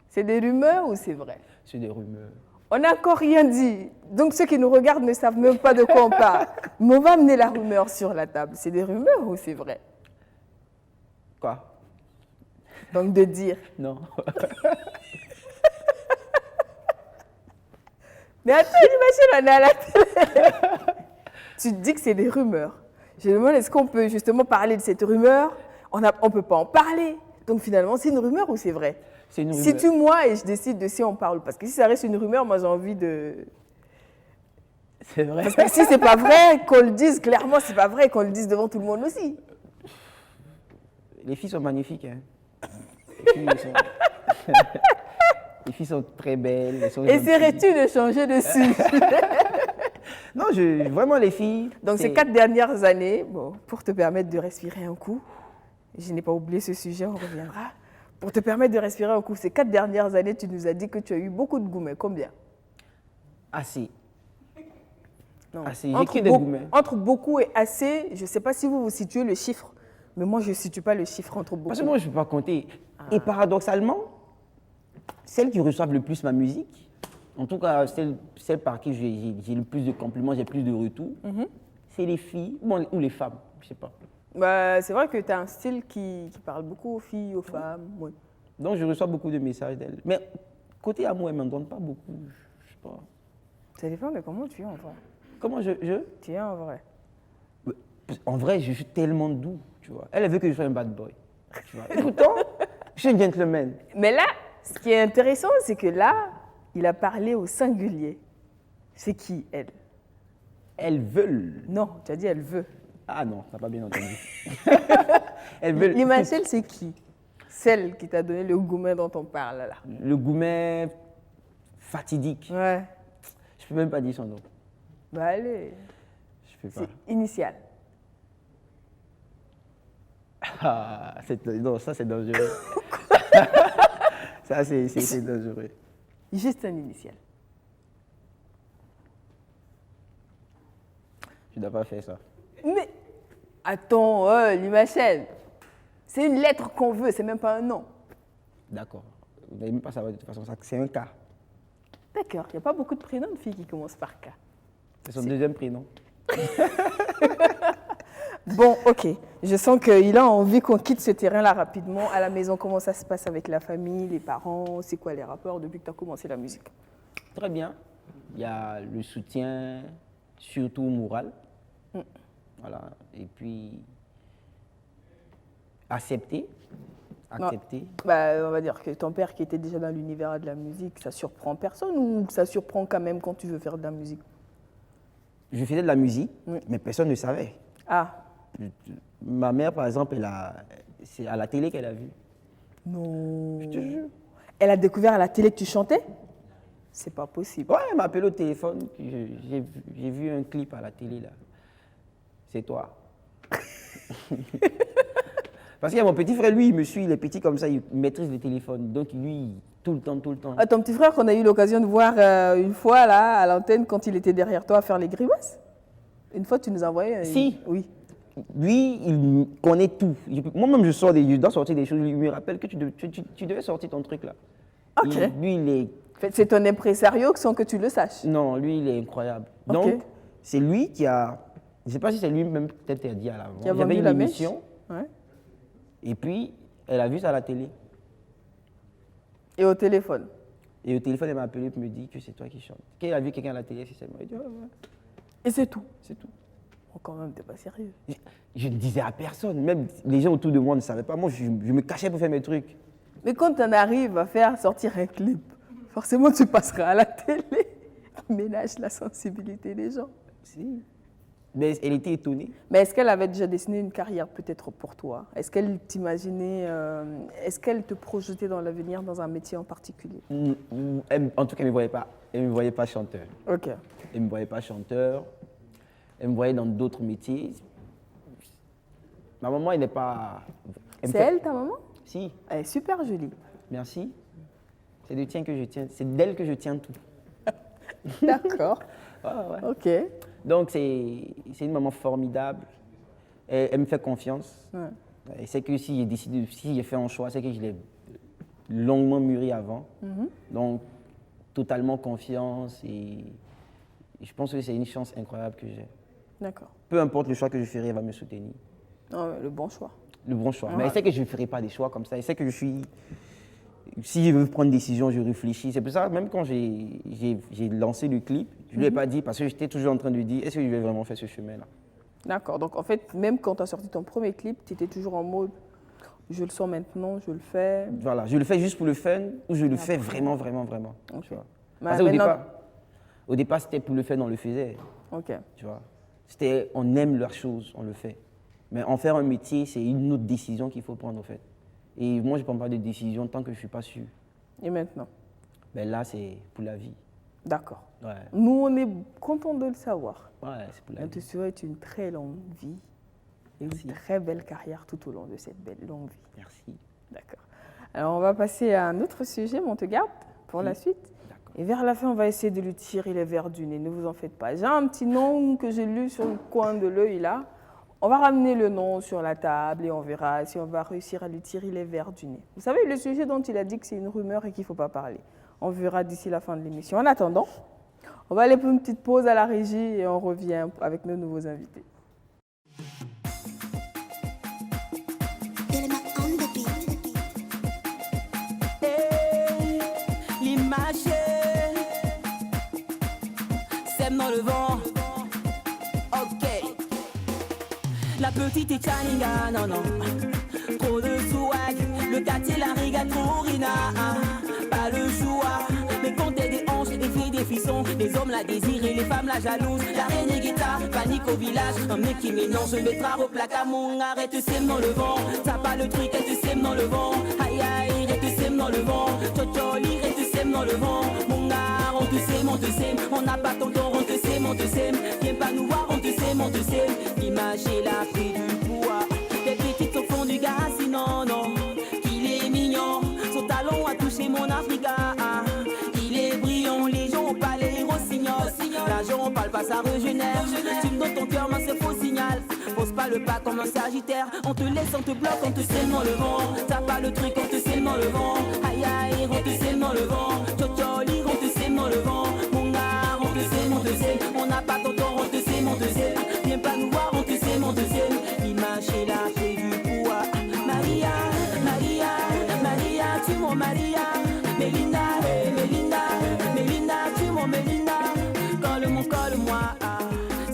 C'est des rumeurs ou c'est vrai? C'est des rumeurs. On n'a encore rien dit. Donc ceux qui nous regardent ne savent même pas de quoi on parle. Mais on va amener la rumeur sur la table. C'est des rumeurs ou c'est vrai? Quoi? Donc de dire. Non. Mais attends, imagine, on est à la télé. Tu te dis que c'est des rumeurs. Je me demande, est-ce qu'on peut justement parler de cette rumeur? On ne peut pas en parler. Donc finalement, c'est une rumeur ou c'est vrai? C'est une rumeur. Si tu moi et je décide de si on parle. Parce que si ça reste une rumeur, moi j'ai envie de... C'est vrai. Parce que si c'est pas vrai, qu'on le dise clairement, c'est pas vrai, qu'on le dise devant tout le monde aussi. Les filles sont magnifiques, hein. Les filles sont... Les filles sont très belles. Elles sont gentilles. Essaierais-tu de changer de sujet? Non, vraiment les filles. Donc c'est- ces 4 dernières années, bon, pour te permettre de respirer un coup, je n'ai pas oublié ce sujet, on reviendra. Pour te permettre de respirer un coup, ces 4 dernières années, tu nous as dit que tu as eu beaucoup de gourmets. Combien? Assez. Non. Assez. J'ai que des gourmets. Entre beaucoup et assez, je ne sais pas si vous situez le chiffre, mais moi je ne situe pas le chiffre entre beaucoup. Parce que moi, je ne peux pas compter. Et paradoxalement, celles qui reçoivent le plus ma musique, en tout cas celles par qui j'ai le plus de compliments, j'ai plus de retours, c'est les filles ou les femmes, je ne sais pas. Bah, c'est vrai que tu as un style qui parle beaucoup aux filles, aux femmes. Oui. Donc, je reçois beaucoup de messages d'elles. Mais côté amour, elles ne m'en donnent pas beaucoup. Je sais pas. Ça dépend de comment tu es en vrai. Comment je... Tu es en vrai. En vrai, je suis tellement doux, tu vois. Elle veut que je sois un bad boy, tu vois. Et pourtant, je suis un gentleman. Mais là, ce qui est intéressant, c'est que là, il a parlé au singulier. C'est qui, elle? Elles veulent. Non, tu as dit elle veut. Ah non, t'as pas bien entendu. Elles veulent. L'imagine, c'est qui? Celle qui t'a donné le gourmet dont on parle là. Le gourmet fatidique. Ouais. Je peux même pas dire son nom. Bah allez. Je peux pas. C'est initial. Ah, non, ça c'est dangereux. Ça c'est dangereux. Juste un initial. Je dois pas faire ça. Mais attends, l'imagine. C'est une lettre qu'on veut, c'est même pas un nom. D'accord. Vous n'allez même pas savoir de toute façon, c'est un cas. D'accord, il n'y a pas beaucoup de prénoms de filles qui commencent par K. C'est son deuxième prénom. Bon, ok. Je sens qu'il a envie qu'on quitte ce terrain-là rapidement. À la maison, comment ça se passe avec la famille, les parents? C'est quoi les rapports depuis que tu as commencé la musique? Très bien. Il y a le soutien, surtout moral. Voilà. Et puis, accepter. Accepter. Bah, on va dire que ton père qui était déjà dans l'univers de la musique, ça surprend personne ou ça surprend quand même quand tu veux faire de la musique? Je faisais de la musique, Oui. mais personne ne savait. Ah, Ma mère, par exemple, c'est à la télé qu'elle a vu. non. Je te jure. Elle a découvert à la télé que tu chantais? C'est pas possible. Ouais, elle m'a appelé au téléphone. J'ai vu un clip à la télé, là. C'est toi. Parce qu'il y a mon petit frère, lui, il me suit, il est petit comme ça, il maîtrise le téléphone. Donc, lui, tout le temps. Ah, ton petit frère qu'on a eu l'occasion de voir une fois là à l'antenne quand il était derrière toi à faire les grimaces? Une fois, tu nous as envoyé. Si. Oui. Lui, il connaît tout. Moi-même, je dois sortir des choses. Il me rappelle que tu devais sortir ton truc, là. Ok. Lui, il est... C'est ton impresario sans que tu le saches. Non, lui, il est incroyable. Ok. Donc, c'est lui qui a... Je ne sais pas si c'est lui-même, peut-être qu'il a dit à l'avant. Qui a Il y avait vendu une la mèche. émission, Ouais. et puis, elle a vu ça à la télé. Et au téléphone. Et au téléphone, elle m'a appelé pour me dire que c'est toi qui chantes. Quand elle a vu quelqu'un à la télé, c'est moi. Elle dit, ouais, Et c'est tout. c'est tout. Oh, quand même, t'es pas sérieux. Je ne disais à personne, même les gens autour de moi ne savaient pas. Moi, je me cachais pour faire mes trucs. Mais quand on arrive à faire sortir un clip, forcément tu passeras à la télé. ménage la sensibilité des gens. Si. Mais elle était étonnée. Mais est-ce qu'elle avait déjà dessiné une carrière peut-être pour toi? Est-ce qu'elle t'imaginait, est-ce qu'elle te projetait dans l'avenir dans un métier en particulier? En tout cas, elle ne me voyait pas. Elle ne me voyait pas chanteur. Ok. Elle ne me voyait pas chanteur. Elle me voyait dans d'autres métiers. Ma maman, elle n'est pas... C'est elle, ta maman? Si, Elle est super jolie. merci. C'est de tien que je tiens. C'est d'elle que je tiens tout. D'accord. Ouais, ouais. Ok. Donc, c'est une maman formidable. Elle me fait confiance. Ouais. Et c'est que si j'ai décidé, si j'ai fait un choix, c'est que je l'ai longuement mûri avant. Donc, totalement confiance et je pense que c'est une chance incroyable que j'ai. D'accord. Peu importe le choix que je ferai, elle va me soutenir. Ah ouais, le bon choix. Le bon choix. Ouais. Mais elle sait que je ne ferai pas des choix comme ça. Elle sait que je suis... Si je veux prendre une décision, je réfléchis. C'est pour ça, même quand j'ai lancé le clip, je ne lui ai pas dit, parce que j'étais toujours en train de lui dire, est-ce que je vais vraiment faire ce chemin-là? D'accord. Donc, en fait, même quand tu as sorti ton premier clip, tu étais toujours en mode je le sens maintenant, je le fais. Voilà, je le fais juste pour le fun ou je le fais vraiment, vraiment, vraiment. Ok. Tu vois. Mais Parce qu'au maintenant- au départ, c'était pour le fun, on le faisait. Ok. Tu vois. C'était, on aime leur chose, on le fait. Mais en faire un métier, c'est une autre décision qu'il faut prendre, en fait. Et moi, je ne prends pas de décision tant que je ne suis pas sûr. Et maintenant? Ben là, c'est pour la vie. D'accord. Ouais, Nous, on est contents de le savoir. ouais, c'est pour la On te vie. souhaite une très longue vie et Merci. une très belle carrière tout au long de cette belle longue vie. Merci. D'accord. Alors, on va passer à un autre sujet, mais on te garde pour la suite. D'accord. Et vers la fin, on va essayer de lui tirer les vers du nez. Ne vous en faites pas. J'ai un petit nom que j'ai lu sur le coin de l'œil là. On va ramener le nom sur la table et on verra si on va réussir à lui tirer les vers du nez. Vous savez, le sujet dont il a dit que c'est une rumeur et qu'il ne faut pas parler. On verra d'ici la fin de l'émission. En attendant, on va aller pour une petite pause à la régie et on revient avec nos nouveaux invités. L'image sème dans le vent. Ok. La petite est Chaninga, non, non. Trop de swag. Le quartier, la rigatorina. Pas le choix. Mais quand t'es des hanches, des filles, des frissons. Les hommes la désirent et les femmes la jalousent. La reine est guitare, panique au village. Un mec qui mélange, mettra au placard. Mon arrête, te sème dans le vent. T'as pas le truc, elle te sème dans le vent. Aïe aïe, elle te sème dans le vent. Tchotcholi, elle te sème dans le vent. Mon gars, on te sème, on te sème. On n'a pas ton temps, on te sème, on te sème. Viens pas nous voir, on te sème, on te sème. L'image est la pris du poids. Les petites au fond du gars, sinon, non. Qu'il est mignon, son talon a touché mon Africa. Il est brillant, les gens ont pas les rossignols. L'argent, on parle pas, ça régénère. Tu me donnes ton cœur, moi c'est faux signal. Pose pas le pas comme un sagittaire. On te laisse, on te bloque, on te sème dans le vent. T'as pas le truc, on te sème dans le vent. Aïe aïe, on te sème dans le vent. Tchotcholi, on te sème dans le vent. Mon gars, on te sème, on te sème. On n'a pas ton temps, on te sème, on te sème. Viens pas nous voir, on te sème, on te sème. L'image est là, fait du poids. Maria, Maria, Maria, tu mon Maria. Melinda, hey, Melinda, Melinda, tu mon Melinda. Colle-moi, colle-moi.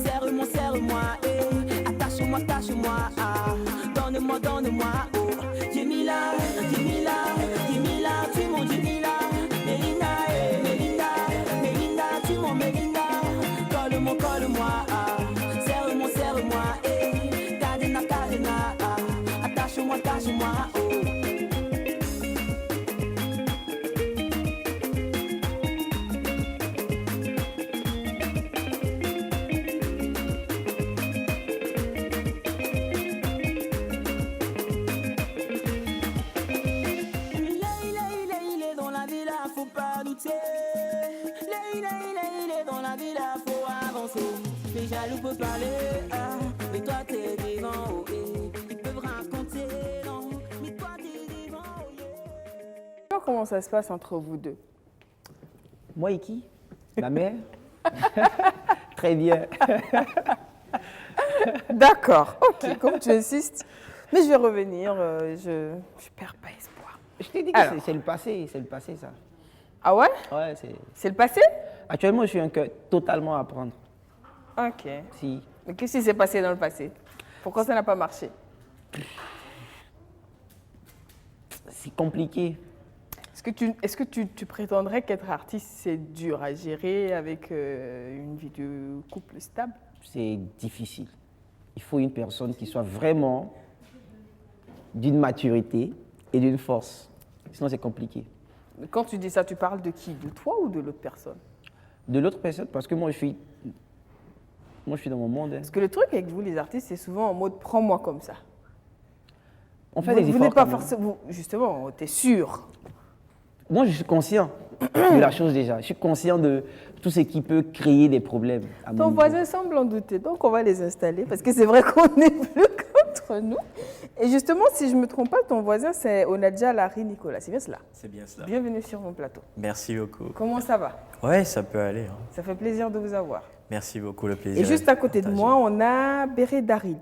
Serre-moi, serre-moi. Hey. Attache-moi, attache-moi. Donne-moi, donne-moi. Oh. Jemila, Jemila, Jemila, tu mon Jemila. Melinda, hey, Melinda, Melinda, tu mon Melinda. Colle-moi, colle-moi. Serre-moi, serre-moi. Hey. Cadena, cadena. Attache-moi, attache-moi. Oh. Il est dans la villa, faut pas douter. Il est dans la villa, faut avancer. Les jaloux peuvent parler, mais toi t'es devant, oh, ils peuvent raconter, non, mais toi t'es devant, oh, yeah. Comment ça se passe entre vous deux? Moi et qui? Ma mère? Très bien. D'accord, ok, comme tu insistes. Mais je vais revenir, je perds pas espoir. Je t'ai dit que Alors. c'est le passé ça. Ah ouais? Ouais, c'est... C'est le passé? Actuellement, je suis un cœur totalement à apprendre. Ok. Si. Mais qu'est-ce qui s'est passé dans le passé? Pourquoi ça n'a pas marché? C'est compliqué. Est-ce que tu prétendrais qu'être artiste, c'est dur à gérer avec une vie de couple stable? C'est difficile. Il faut une personne qui soit vraiment d'une maturité et d'une force. Sinon, c'est compliqué. Quand tu dis ça, tu parles de qui? De toi ou de l'autre personne? De l'autre personne, parce que moi, je suis dans mon monde. Hein. Parce que le truc avec vous, les artistes, c'est souvent en mode prends-moi comme ça. On fait Vous des efforts. n'êtes pas quand même. forcément. Justement, tu es sûr. Moi, je suis conscient de la chose déjà. Je suis conscient de tout ce qui peut créer des problèmes. À mon Ton niveau. voisin semble en douter, donc on va les installer parce que c'est vrai qu'on n'est plus qu'entre nous. Et justement, si je ne me trompe pas, ton voisin, c'est Onadja Larry Nicolas. C'est bien cela. C'est bien cela. Bienvenue sur mon plateau. Merci beaucoup. Comment ça va? Ouais, ça peut aller. Hein. Ça fait plaisir de vous avoir. Merci beaucoup, le plaisir. Et juste à côté de partagé. moi, on a Béré Daryl.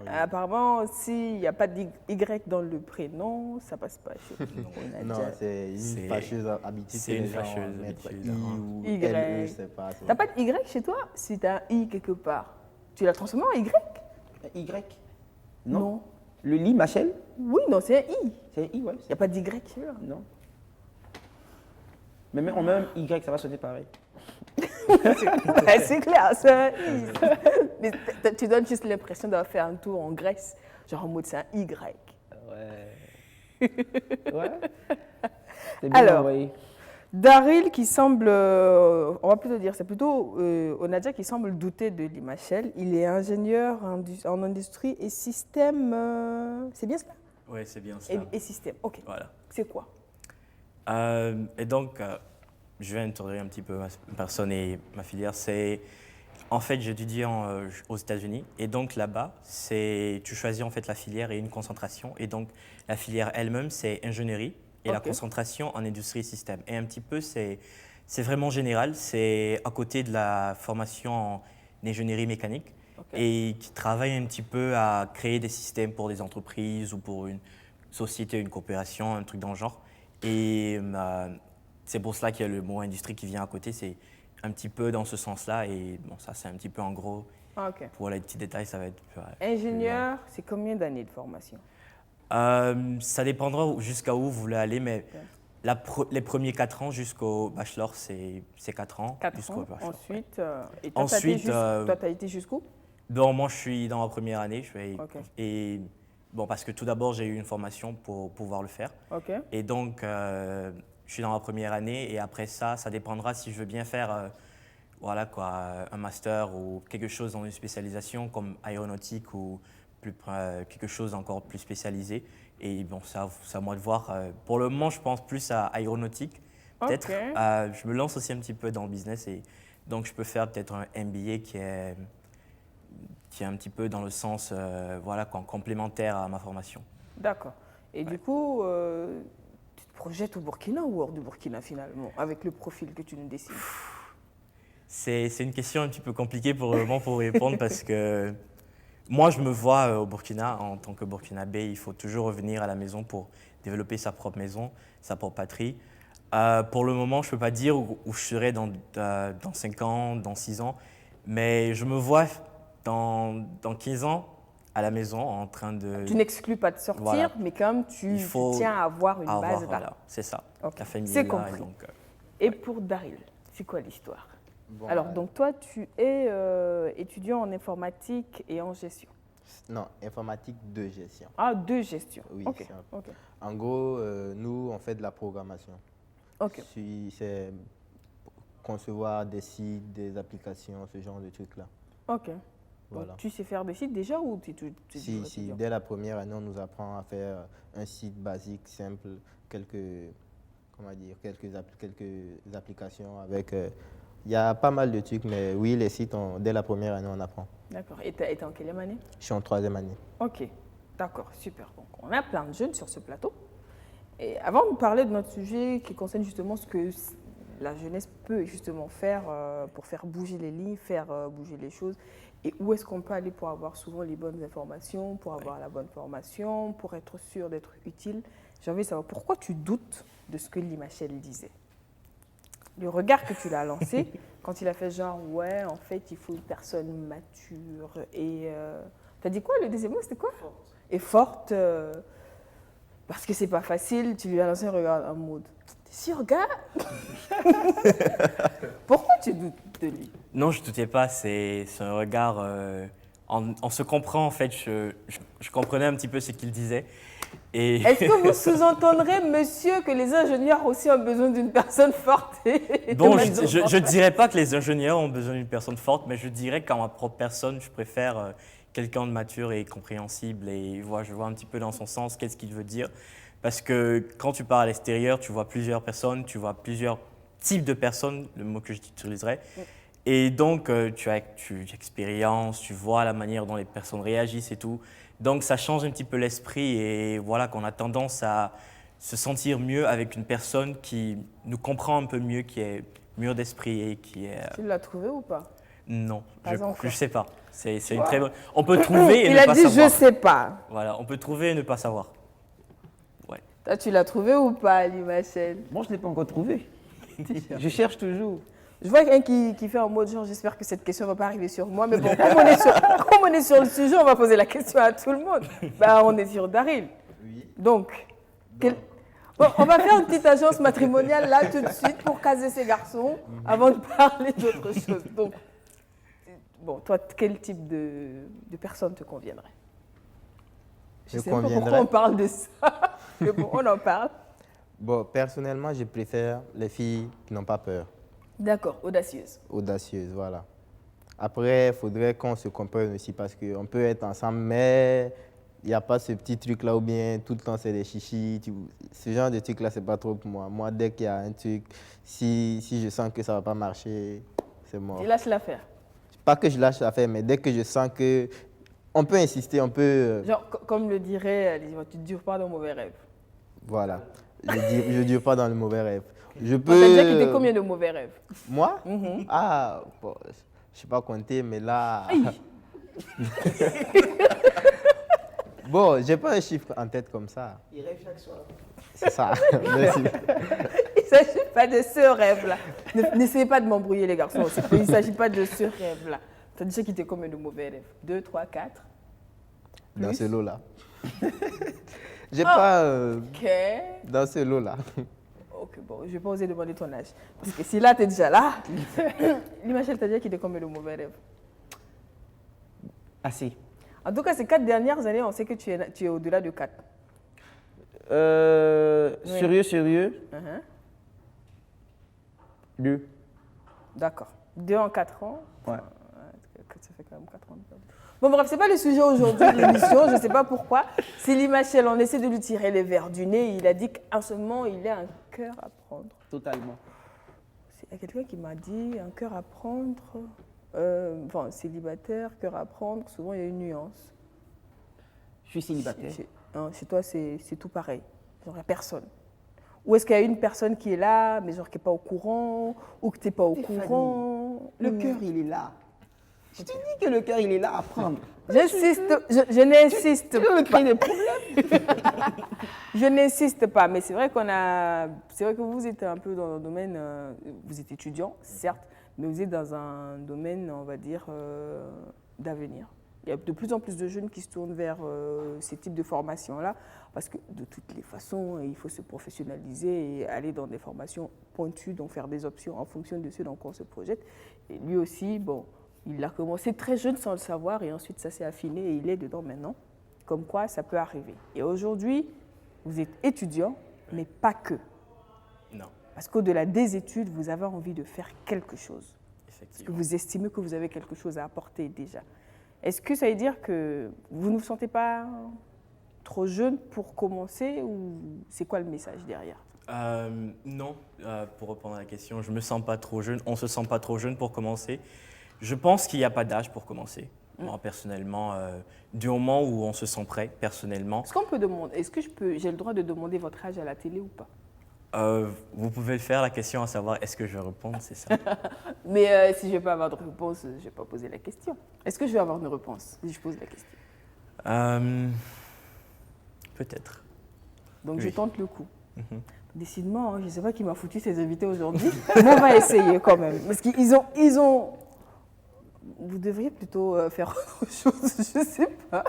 Apparemment, s'il n'y a pas d'Y dans le prénom, ça passe pas chez vous. Non, c'est C'est- une fâcheuse habitude. c'est que une les gens fâcheuse mettent habitude, I hein. ou Y. LE, je sais pas. T'as pas de Y chez toi? Si tu as un I quelque part, tu l'as transformé en Y? Y. Non. Le lit, Machel, Oui, non, c'est un I. c'est I, ouais. Il n'y a pas d'Y chez là. Non. Mais même en même Y, ça va sonner pareil. Ouais, c'est clair, c'est un I. Mais tu donnes juste l'impression d'avoir fait un tour en Grèce, genre en mode c'est un Y. Ouais. Ouais. C'est bien Alors, envoyé. Daryl qui semble, on va plutôt dire, c'est plutôt Onadja qui semble douter de l'IMHL. Il est ingénieur en industrie et système, c'est bien cela? Ouais, c'est bien cela. Et système, ok. Voilà. C'est quoi? Et donc, je vais introduire un petit peu ma personne et ma filière. En fait, j'étudie aux États-Unis. Et donc, là-bas, tu choisis en fait la filière et une concentration. Et donc, la filière elle-même, c'est ingénierie. Et la Ok. concentration en industrie et système. Et un petit peu, c'est vraiment général. C'est à côté de la formation en ingénierie mécanique. Ok. Et qui travaille un petit peu à créer des systèmes pour des entreprises ou pour une société, une coopération, un truc dans le genre. Et c'est pour cela qu'il y a le mot industrie qui vient à côté. C'est un petit peu dans ce sens-là. Et bon, ça, c'est un petit peu en gros. Ah, ok. Pour les petits détails, ça va être plus Ingénieur, c'est combien d'années de formation? ça dépendra jusqu'à où vous voulez aller, mais les premiers 4 ans jusqu'au bachelor, c'est 4 ans. 4 jusqu'au ans. bachelor. Ensuite, et toi, Ensuite, tu as été jusqu'où? Bon, moi, je suis dans ma première année. Ok. Et bon, parce que tout d'abord, j'ai eu une formation pour pouvoir le faire. Ok. Et donc, je suis dans ma première année. Et après ça, ça dépendra si je veux bien faire voilà, quoi, un master ou quelque chose dans une spécialisation comme aéronautique ou quelque chose encore plus spécialisé. Et bon, c'est à moi de voir. Pour le moment, je pense plus à aéronautique. Peut-être. Ok. Je me lance aussi un petit peu dans le business. Et donc, je peux faire peut-être un MBA qui est un petit peu dans le sens voilà, complémentaire à ma formation. D'accord. Et du coup, tu te projettes au Burkina ou hors du Burkina finalement, avec le profil que tu nous dessines? C'est une question un petit peu compliquée pour le moment pour répondre parce que moi, je me vois au Burkina en tant que Burkinabé. Il faut toujours revenir à la maison pour développer sa propre maison, sa propre patrie. Pour le moment, je ne peux pas dire où je serai dans 5 ans, dans 6 ans, mais je me vois dans 15 ans à la maison en train de... Tu n'exclus pas de sortir, Voilà. mais quand même, tu Il faut tiens à avoir une avoir, base là. voilà, c'est ça. Ok. La famille C'est est là, compris. et donc, Et pour Daryl, c'est quoi l'histoire? Bon, Alors, donc toi, tu es étudiant en informatique et en gestion. Non, informatique de gestion. Ah, de gestion. Oui, Ok. c'est un- Ok. En gros, nous, on fait de la programmation. Ok. C'est concevoir des sites, des applications, ce genre de trucs-là. Ok. Voilà. Donc, tu sais faire des sites déjà ou tu es Si, toujours étudiant? dès la première année, on nous apprend à faire un site basique, simple, quelques applications avec... Il y a pas mal de trucs, mais oui, les sites, dès la première année, on apprend. D'accord. Et tu es en quelle année? Je suis en 3e année. Ok, d'accord, super. Donc, on a plein de jeunes sur ce plateau. Et avant de parler de notre sujet qui concerne justement ce que la jeunesse peut justement faire pour faire bouger les lignes, faire bouger les choses, et où est-ce qu'on peut aller pour avoir souvent les bonnes informations, pour avoir la bonne formation, pour être sûr d'être utile, j'ai envie de savoir pourquoi tu doutes de ce que l'IMHL disait. Le regard que tu l'as lancé quand il a fait genre, ouais, en fait, il faut une personne mature et... t'as dit quoi, le deuxième mot, c'était quoi? Et forte. parce que c'est pas facile, tu lui as lancé un regard en mode « T'es sûr, gars ?» Pourquoi tu doutes de lui? Non, je ne doutais pas, c'est un regard... on se comprend, en fait, je comprenais un petit peu ce qu'il disait. Et Est-ce que vous sous-entendrez, monsieur, que les ingénieurs aussi ont besoin d'une personne forte et bon, de je ne dirais pas que les ingénieurs ont besoin d'une personne forte, mais je dirais qu'en ma propre personne, je préfère quelqu'un de mature et compréhensible. Et je vois un petit peu dans son sens qu'est-ce qu'il veut dire. Parce que quand tu pars à l'extérieur, tu vois plusieurs personnes, tu vois plusieurs types de personnes, le mot que j'utiliserais. Et donc, tu expériences, tu vois la manière dont les personnes réagissent et tout. Donc, ça change un petit peu l'esprit et voilà qu'on a tendance à se sentir mieux avec une personne qui nous comprend un peu mieux, qui est mûre d'esprit et qui est... Tu l'as trouvé ou pas? Non, Pas encore. je sais pas. C'est une très bonne... On peut trouver et Il ne a pas dit savoir. je sais pas. Voilà, on peut trouver et ne pas savoir. Ouais. Toi, tu l'as trouvé ou pas, Ali Machel? Moi, je ne l'ai pas encore trouvé. Je cherche toujours. Je vois quelqu'un qui fait en mode genre j'espère que cette question ne va pas arriver sur moi. Mais bon, comme on est sur le sujet, on va poser la question à tout le monde. Bah, on est sur Daryl. Oui. Donc, bon, on va faire une petite agence matrimoniale là tout de suite pour caser ces garçons avant de parler d'autre chose. Donc, bon, toi, quel type de personne te conviendrait? Je Me sais pas pourquoi conviendrait. on parle de ça. Mais bon, on en parle. Bon, personnellement, je préfère les filles qui n'ont pas peur, D'accord, audacieuse. audacieuses, voilà. Après, il faudrait qu'on se comprenne aussi parce qu'on peut être ensemble, mais il n'y a pas ce petit truc-là où bien tout le temps c'est des chichis. Ce genre de truc-là, c'est pas trop pour moi. Moi, dès qu'il y a un truc, si je sens que ça ne va pas marcher, c'est mort. Tu lâches l'affaire. Pas que je lâche l'affaire, mais dès que je sens que... On peut insister, on peut... Genre, comme le dirait, tu ne dures pas dans mauvais rêve. Voilà. Je ne dure pas dans le mauvais rêve. Je On peux... t'a déjà quitté combien de mauvais rêves? Moi? Mhm. Ah, bon, je ne sais pas compter, mais là... Bon, j'ai pas un chiffre en tête comme ça. Il rêve chaque soir. C'est ça. Merci. Il ne s'agit pas de ce rêve-là. N'essayez pas de m'embrouiller, les garçons. Il ne s'agit pas de ce rêve-là. Tu as déjà quitté combien de mauvais rêves? 2, 3, 4? Dans ce lot-là. J'ai pas... Ok. Dans ce lot-là. Ok, bon, je vais pas oser demander ton âge. Parce que si là, tu es déjà là, Limachel, tu as déjà quitté combien de mauvais rêves? Assez. En tout cas, ces 4 dernières années, on sait que tu es au-delà de 4. Oui. Sérieux. Uh-huh. 2. D'accord. 2 en 4 ans. Ouais. Ça fait quand même 4 ans. Bon, bref, c'est pas le sujet aujourd'hui de l'émission, je ne sais pas pourquoi. C'est Limachel, on essaie de lui tirer les verres du nez. Il a dit qu'en ce moment, il a un cœur à prendre. Totalement. Il y a quelqu'un qui m'a dit un cœur à prendre. Enfin, célibataire, cœur à prendre, souvent il y a une nuance. Je suis célibataire. Chez toi, c'est tout pareil. Genre, il n'y a personne. Ou est-ce qu'il y a une personne qui est là, mais genre qui n'est pas au courant, ou que tu n'es pas au courant? Le cœur, il est là. Je te dis que le cœur, il est là à prendre. J'insiste, je n'insiste Tu veux me pas. créer des problèmes? Je n'insiste pas, mais c'est vrai que vous êtes un peu dans un domaine, vous êtes étudiant, certes, mais vous êtes dans un domaine, on va dire, d'avenir. Il y a de plus en plus de jeunes qui se tournent vers ces types de formations-là, parce que de toutes les façons, il faut se professionnaliser et aller dans des formations pointues, donc faire des options en fonction de ce dans quoi on se projette. Et lui aussi, bon, il a commencé très jeune sans le savoir, et ensuite ça s'est affiné et il est dedans maintenant. Comme quoi, ça peut arriver. Et aujourd'hui, vous êtes étudiant, mais pas que. Non, Parce qu'au-delà des études, vous avez envie de faire quelque chose. Parce que effectivement. vous estimez que vous avez quelque chose à apporter déjà. Est-ce que ça veut dire que vous ne vous sentez pas trop jeune pour commencer ou c'est quoi le message derrière? Non, pour répondre à la question, je ne me sens pas trop jeune. On ne se sent pas trop jeune pour commencer. Je pense qu'il n'y a pas d'âge pour commencer. Moi, personnellement, du moment où on se sent prêt, personnellement. Est-ce qu'on peut demander, j'ai le droit de demander votre âge à la télé ou pas? Vous pouvez le faire, la question à savoir est-ce que je vais répondre, c'est ça. Mais si je ne vais pas avoir de réponse, je ne vais pas poser la question. Est-ce que je vais avoir une réponse si je pose la question? Peut-être. Donc Oui. je tente le coup. Mhm. Décidément, hein, je ne sais pas qui m'a foutu ces invités aujourd'hui, mais on va essayer quand même. Parce qu'ils ont... Vous devriez plutôt faire autre chose, je ne sais pas.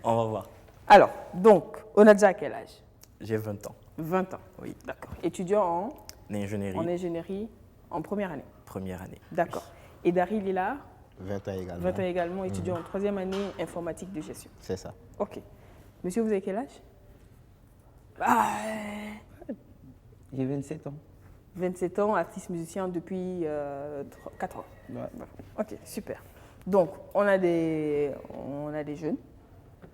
On va voir. Alors, donc, on a déjà à quel âge? J'ai 20 ans. 20 ans. Oui. D'accord. Étudiant L'ingénierie, en ingénierie en première année. première année. D'accord. Et Daryl est là, 20 ans également. 20 ans également, étudiant en troisième année informatique de gestion. C'est ça. Ok. Monsieur, vous avez quel âge? Ah, J'ai 27 ans. 27 ans, artiste musicien depuis 4 ans. Ouais. Ok, super. Donc, on a des jeunes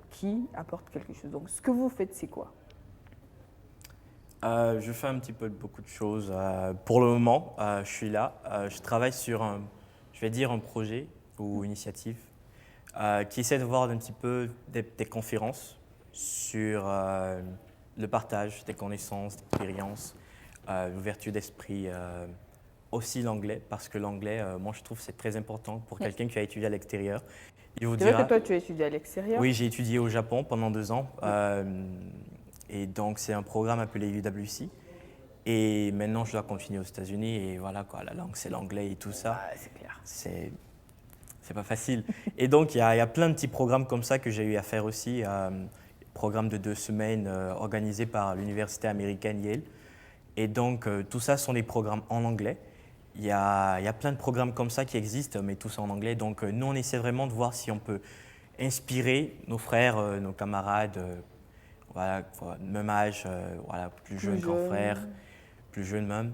qui apportent quelque chose. Donc, ce que vous faites, c'est quoi? Je fais un petit peu de beaucoup de choses. Pour le moment, je suis là. Je travaille sur je vais dire un projet ou initiative qui essaie de voir un petit peu des conférences sur le partage des connaissances, d'expériences, l'ouverture d'esprit, aussi l'anglais, parce que l'anglais, moi je trouve c'est très important pour quelqu'un qui a étudié à l'extérieur. Il vous C'est vrai dira, que toi, tu as étudié à l'extérieur. oui, j'ai étudié au Japon pendant 2 ans. Et donc, c'est un programme appelé UWC. Et maintenant, je dois continuer aux États-Unis. Et voilà, quoi, la langue, c'est l'anglais et tout ça. Ah, c'est clair. C'est pas facile. Et donc, il y a plein de petits programmes comme ça que j'ai eu à faire aussi. Programme de 2 semaines organisé par l'université américaine Yale. Et donc, tout ça sont des programmes en anglais. Il y a plein de programmes comme ça qui existent, mais tous en anglais. Donc, nous, on essaie vraiment de voir si on peut inspirer nos frères, nos camarades, voilà, même âge, voilà, plus jeune, grand frère, plus jeune même,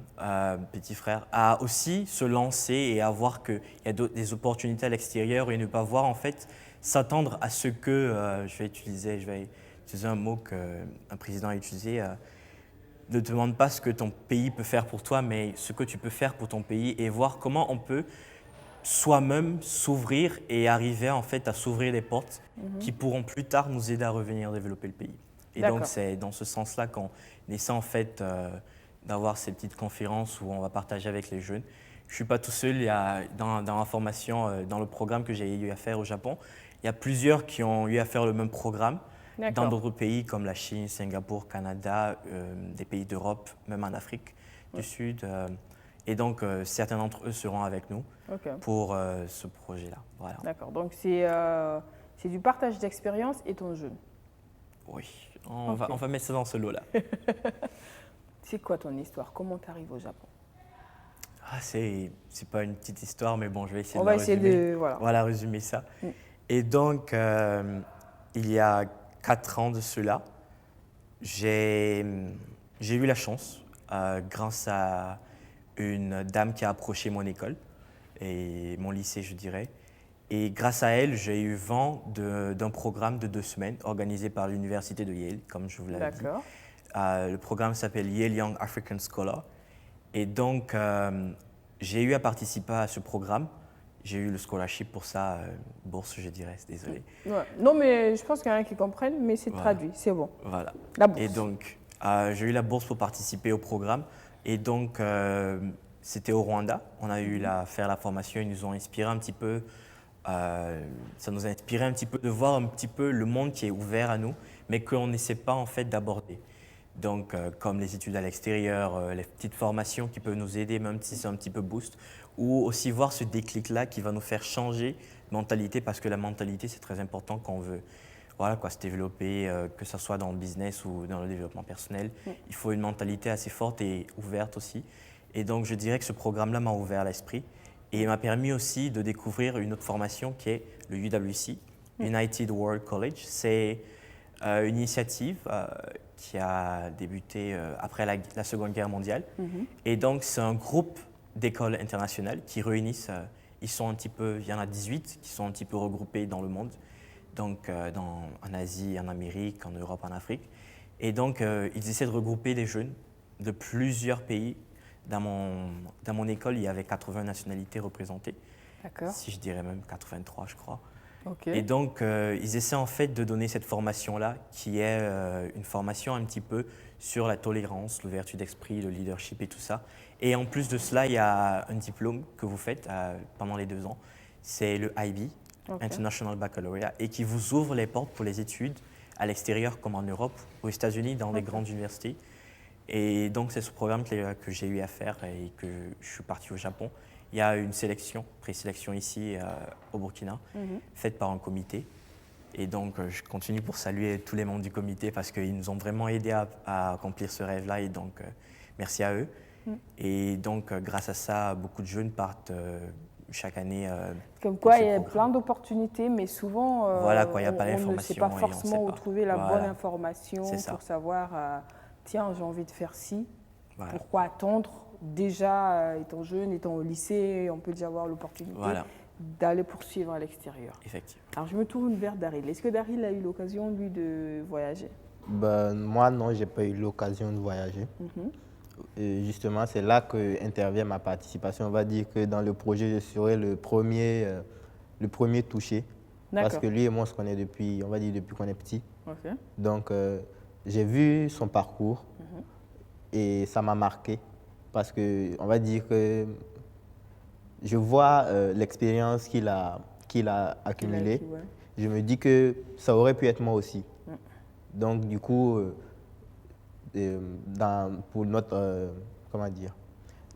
petit frère, à aussi se lancer et à voir qu'il y a des opportunités à l'extérieur et ne pas voir en fait s'attendre à ce que, je vais utiliser un mot qu'un président a utilisé, ne te demande pas ce que ton pays peut faire pour toi, mais ce que tu peux faire pour ton pays et voir comment on peut soi-même s'ouvrir et arriver en fait à s'ouvrir les portes qui pourront plus tard nous aider à revenir développer le pays. Et D'accord. donc c'est dans ce sens-là qu'on essaie en fait d'avoir ces petites conférences où on va partager avec les jeunes. Je ne suis pas tout seul, il y a, dans la formation, dans le programme que j'ai eu à faire au Japon, il y a plusieurs qui ont eu à faire le même programme dans D'accord. d'autres pays comme la Chine, Singapour, Canada, des pays d'Europe, même en Afrique du Sud. Et donc certains d'entre eux seront avec nous Ok. pour ce projet-là. Voilà. D'accord. Donc, c'est du partage d'expérience et ton jeune. Oui, on va mettre ça dans ce lot-là. C'est quoi ton histoire? Comment tu arrives au Japon? Ah, c'est pas une petite histoire, mais bon, je vais essayer On de va la essayer résumer. de... Voilà. Voilà, résumer ça. Et donc, il y a 4 ans de cela, j'ai eu la chance, grâce à une dame qui a approché mon école et mon lycée, je dirais. Et grâce à elle, j'ai eu vent d'un programme de 2 semaines organisé par l'université de Yale, comme je vous l'avais dit. D'accord. Le programme s'appelle Yale Young African Scholar. Et donc, j'ai eu à participer à ce programme. J'ai eu le scholarship pour ça, bourse, je dirais, désolé. Ouais. Non, mais je pense qu'il y en a qui comprennent, mais c'est Voilà. traduit, c'est bon. Voilà. La bourse. Et donc, j'ai eu la bourse pour participer au programme. Et donc, c'était au Rwanda. On a eu à faire la formation. Ils nous ont inspiré un petit peu. Ça nous a inspiré un petit peu de voir un petit peu le monde qui est ouvert à nous, mais qu'on n'essaie pas en fait d'aborder. Donc, comme les études à l'extérieur, les petites formations qui peuvent nous aider, même si c'est un petit peu boost, ou aussi voir ce déclic-là qui va nous faire changer de mentalité, parce que la mentalité, c'est très important quand on veut voilà, quoi, se développer, que ce soit dans le business ou dans le développement personnel. Il faut une mentalité assez forte et ouverte aussi. Et donc, je dirais que ce programme-là m'a ouvert l'esprit et m'a permis aussi de découvrir une autre formation qui est le UWC, United World College. C'est une initiative qui a débuté après la Seconde Guerre mondiale. Et donc, c'est un groupe d'écoles internationales qui réunissent, il y en a 18 qui sont un petit peu regroupés dans le monde, donc en Asie, en Amérique, en Europe, en Afrique. Et donc, ils essaient de regrouper des jeunes de plusieurs pays. Dans mon école, il y avait 80 nationalités représentées. D'accord. Si je dirais même 83, je crois. Ok. Et donc, ils essaient en fait de donner cette formation-là, qui est une formation un petit peu sur la tolérance, l'ouverture d'esprit, le leadership et tout ça. Et en plus de cela, il y a un diplôme que vous faites pendant les 2 ans. C'est le IB, International Baccalaureate, et qui vous ouvre les portes pour les études à l'extérieur, comme en Europe, aux États-Unis, dans les grandes universités. Et donc, c'est ce programme que j'ai eu à faire et que je suis parti au Japon. Il y a une sélection, présélection ici au Burkina, faite par un comité. Et donc, je continue pour saluer tous les membres du comité parce qu'ils nous ont vraiment aidés à accomplir ce rêve-là. Et donc, merci à eux. Et donc, grâce à ça, beaucoup de jeunes partent chaque année. Comme quoi, dans ce il y a programme. plein d'opportunités, mais souvent, Voilà, quoi, il y a pas on ne sait l'information pas et on forcément sait où pas. trouver la Voilà. bonne information C'est ça. pour savoir, tiens, j'ai envie de faire ci. Voilà. Pourquoi attendre déjà, étant jeune, étant au lycée, on peut déjà avoir l'opportunité Voilà. d'aller poursuivre à l'extérieur. Effectivement. Alors, je me tourne vers Daryl. Est-ce que Daryl a eu l'occasion, lui, de voyager? Ben, moi, non, j'ai pas eu l'occasion de voyager. Et justement, c'est là que intervient ma participation. On va dire que dans le projet, je serai le premier touché. Parce D'accord. que lui et moi, on se connaît depuis, on va dire, depuis qu'on est petit. Ok. Donc, j'ai vu son parcours et ça m'a marqué. Parce que, on va dire que je vois l'expérience qu'il a accumulée. Ouais. Je me dis que ça aurait pu être moi aussi. Donc, du coup, pour notre, comment dire,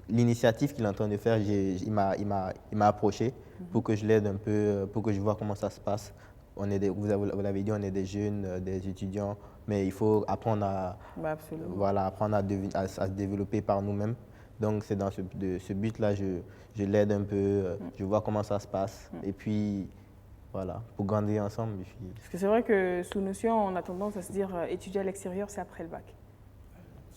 l'initiative qu'il est en train de faire, il m'a approché pour que je l'aide un peu, pour que je vois comment ça se passe. Vous l'avez dit, on est des jeunes, des étudiants, mais il faut apprendre à, Bah, absolument. voilà, apprendre à se développer par nous-mêmes. Donc, c'est dans ce but-là, je l'aide un peu, je vois comment ça se passe. Et puis, voilà, pour grandir ensemble. Et puis, Parce que c'est vrai que sous Notion, on a tendance à se dire étudier à l'extérieur, c'est après le bac.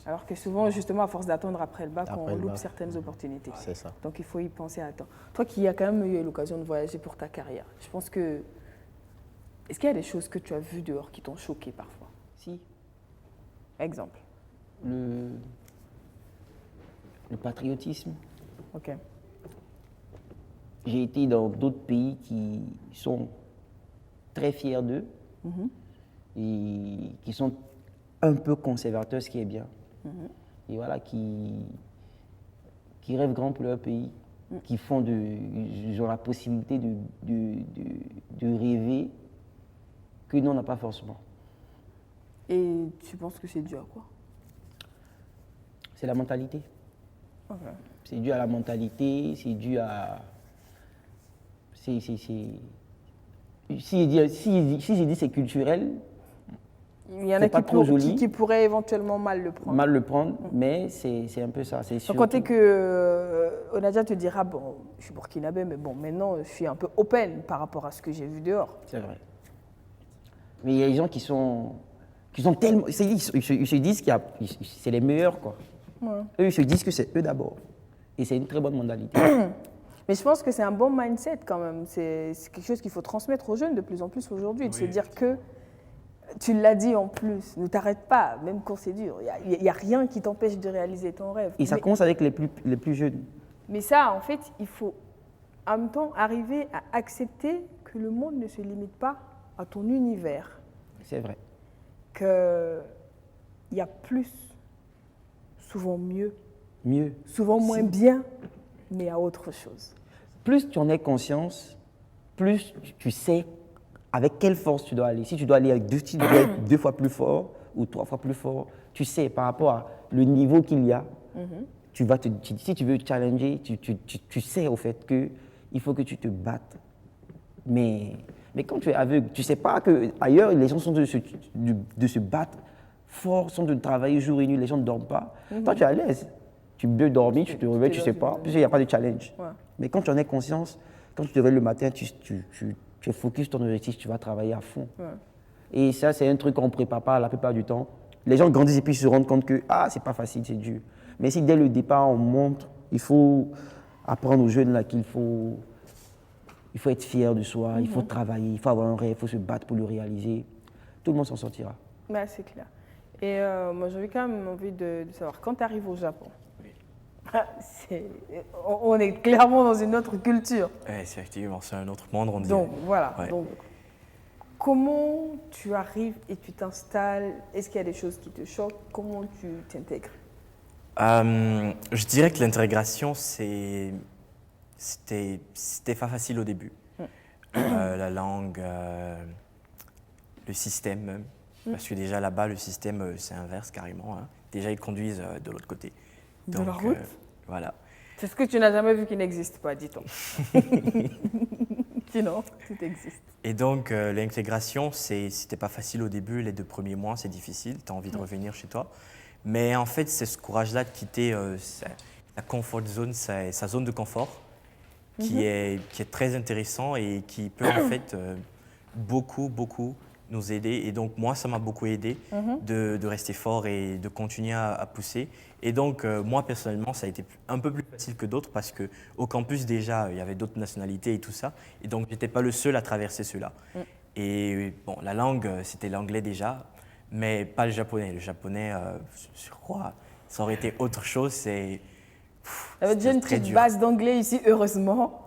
Alors que souvent, justement, à force d'attendre après le bac, Après on le loupe bac. certaines opportunités. c'est ça. Donc il faut y penser à temps. Toi qui as quand même eu l'occasion de voyager pour ta carrière, je pense que... Est-ce qu'il y a des choses que tu as vues dehors qui t'ont choqué parfois? Si, Exemple. le patriotisme. Ok. J'ai été dans d'autres pays qui sont très fiers d'eux et qui sont un peu conservateurs, ce qui est bien. Et voilà, qui rêvent grand pour leur pays, qui font ils ont la possibilité de rêver que nous, on n'a pas forcément. Et tu penses que c'est dû à quoi? C'est la mentalité. Ok. C'est dû à la mentalité, c'est dû à... Si j'ai dit c'est culturel, Il y en C'est a pas trop joli. qui pourraient éventuellement mal le prendre. mal le prendre, mais c'est un peu ça. C'est Sans compter que Onadia te dira, bon, je suis burkinabé, mais bon, maintenant, je suis un peu open par rapport à ce que j'ai vu dehors. C'est vrai. Mais il y a des gens qui sont tellement... Ils se disent que c'est les meilleurs, quoi. Ouais. Eux, ils se disent que c'est eux d'abord. Et c'est une très bonne mentalité. Mais je pense que c'est un bon mindset quand même. C'est quelque chose qu'il faut transmettre aux jeunes de plus en plus aujourd'hui, de se dire que, tu l'as dit en plus, ne t'arrête pas, même quand c'est dur. Il n'y a rien qui t'empêche de réaliser ton rêve. Et ça commence avec les plus jeunes. Mais ça, en fait, il faut en même temps arriver à accepter que le monde ne se limite pas à ton univers, C'est vrai. qu'il y a plus, souvent mieux, Mieux. souvent moins bien, mais à autre chose. Plus tu en as conscience, plus tu sais avec quelle force tu dois aller. Si tu dois aller avec si tu dois être 2 fois plus fort ou 3 fois plus fort, tu sais par rapport à le niveau qu'il y a, si tu veux challenger, tu sais au fait qu'il faut que tu te battes. Mais quand tu es aveugle, tu ne sais pas qu'ailleurs, les gens sont de se battre fort, sont de travailler jour et nuit, les gens ne dorment pas. Toi, tu es à l'aise. Tu peux dormir, tu te réveilles, tu ne sais pas, puisqu'il n'y a pas de challenge. Ouais. Mais quand tu en as conscience, quand tu te réveilles le matin, tu es focus sur ton objectif, tu vas travailler à fond. Ouais. Et ça, c'est un truc qu'on ne prépare pas la plupart du temps. Les gens grandissent et puis se rendent compte que c'est pas facile, c'est dur. Mais si dès le départ, on montre, il faut apprendre aux jeunes là qu'il faut être fier de soi, il faut travailler, il faut avoir un rêve, il faut se battre pour le réaliser. Tout le monde s'en sortira. Ouais, c'est clair. Et moi, j'avais quand même envie de savoir, quand tu arrives au Japon, on est clairement dans une autre culture. Ouais, c'est effectivement, c'est un autre monde, on dit. Donc, voilà. Ouais. Donc, comment tu arrives et tu t'installes? Est-ce qu'il y a des choses qui te choquent? Comment tu t'intègres? Je dirais que l'intégration, c'était pas facile au début. La langue, le système même. Parce que déjà là-bas, le système, c'est inverse carrément. Hein. Déjà, ils conduisent de l'autre côté. De la route? Voilà. C'est ce que tu n'as jamais vu qui n'existe pas, dit-on. Sinon, tout existe. Et donc, l'intégration, c'était pas facile au début. Les 2 premiers mois, c'est difficile. Tu as envie de revenir chez toi. Mais en fait, c'est ce courage-là de quitter la comfort zone, sa zone de confort, qui est très intéressant et qui peut en fait beaucoup nous aider. Et donc, moi, ça m'a beaucoup aidé de rester fort et de continuer à pousser. Et donc, moi, personnellement, ça a été un peu plus facile que d'autres parce qu'au campus, déjà, il y avait d'autres nationalités et tout ça. Et donc, je n'étais pas le seul à traverser cela. Et bon, la langue, c'était l'anglais déjà, mais pas le japonais. Le japonais, je crois, ça aurait été autre chose. Il y avait déjà une petite base d'anglais ici, heureusement.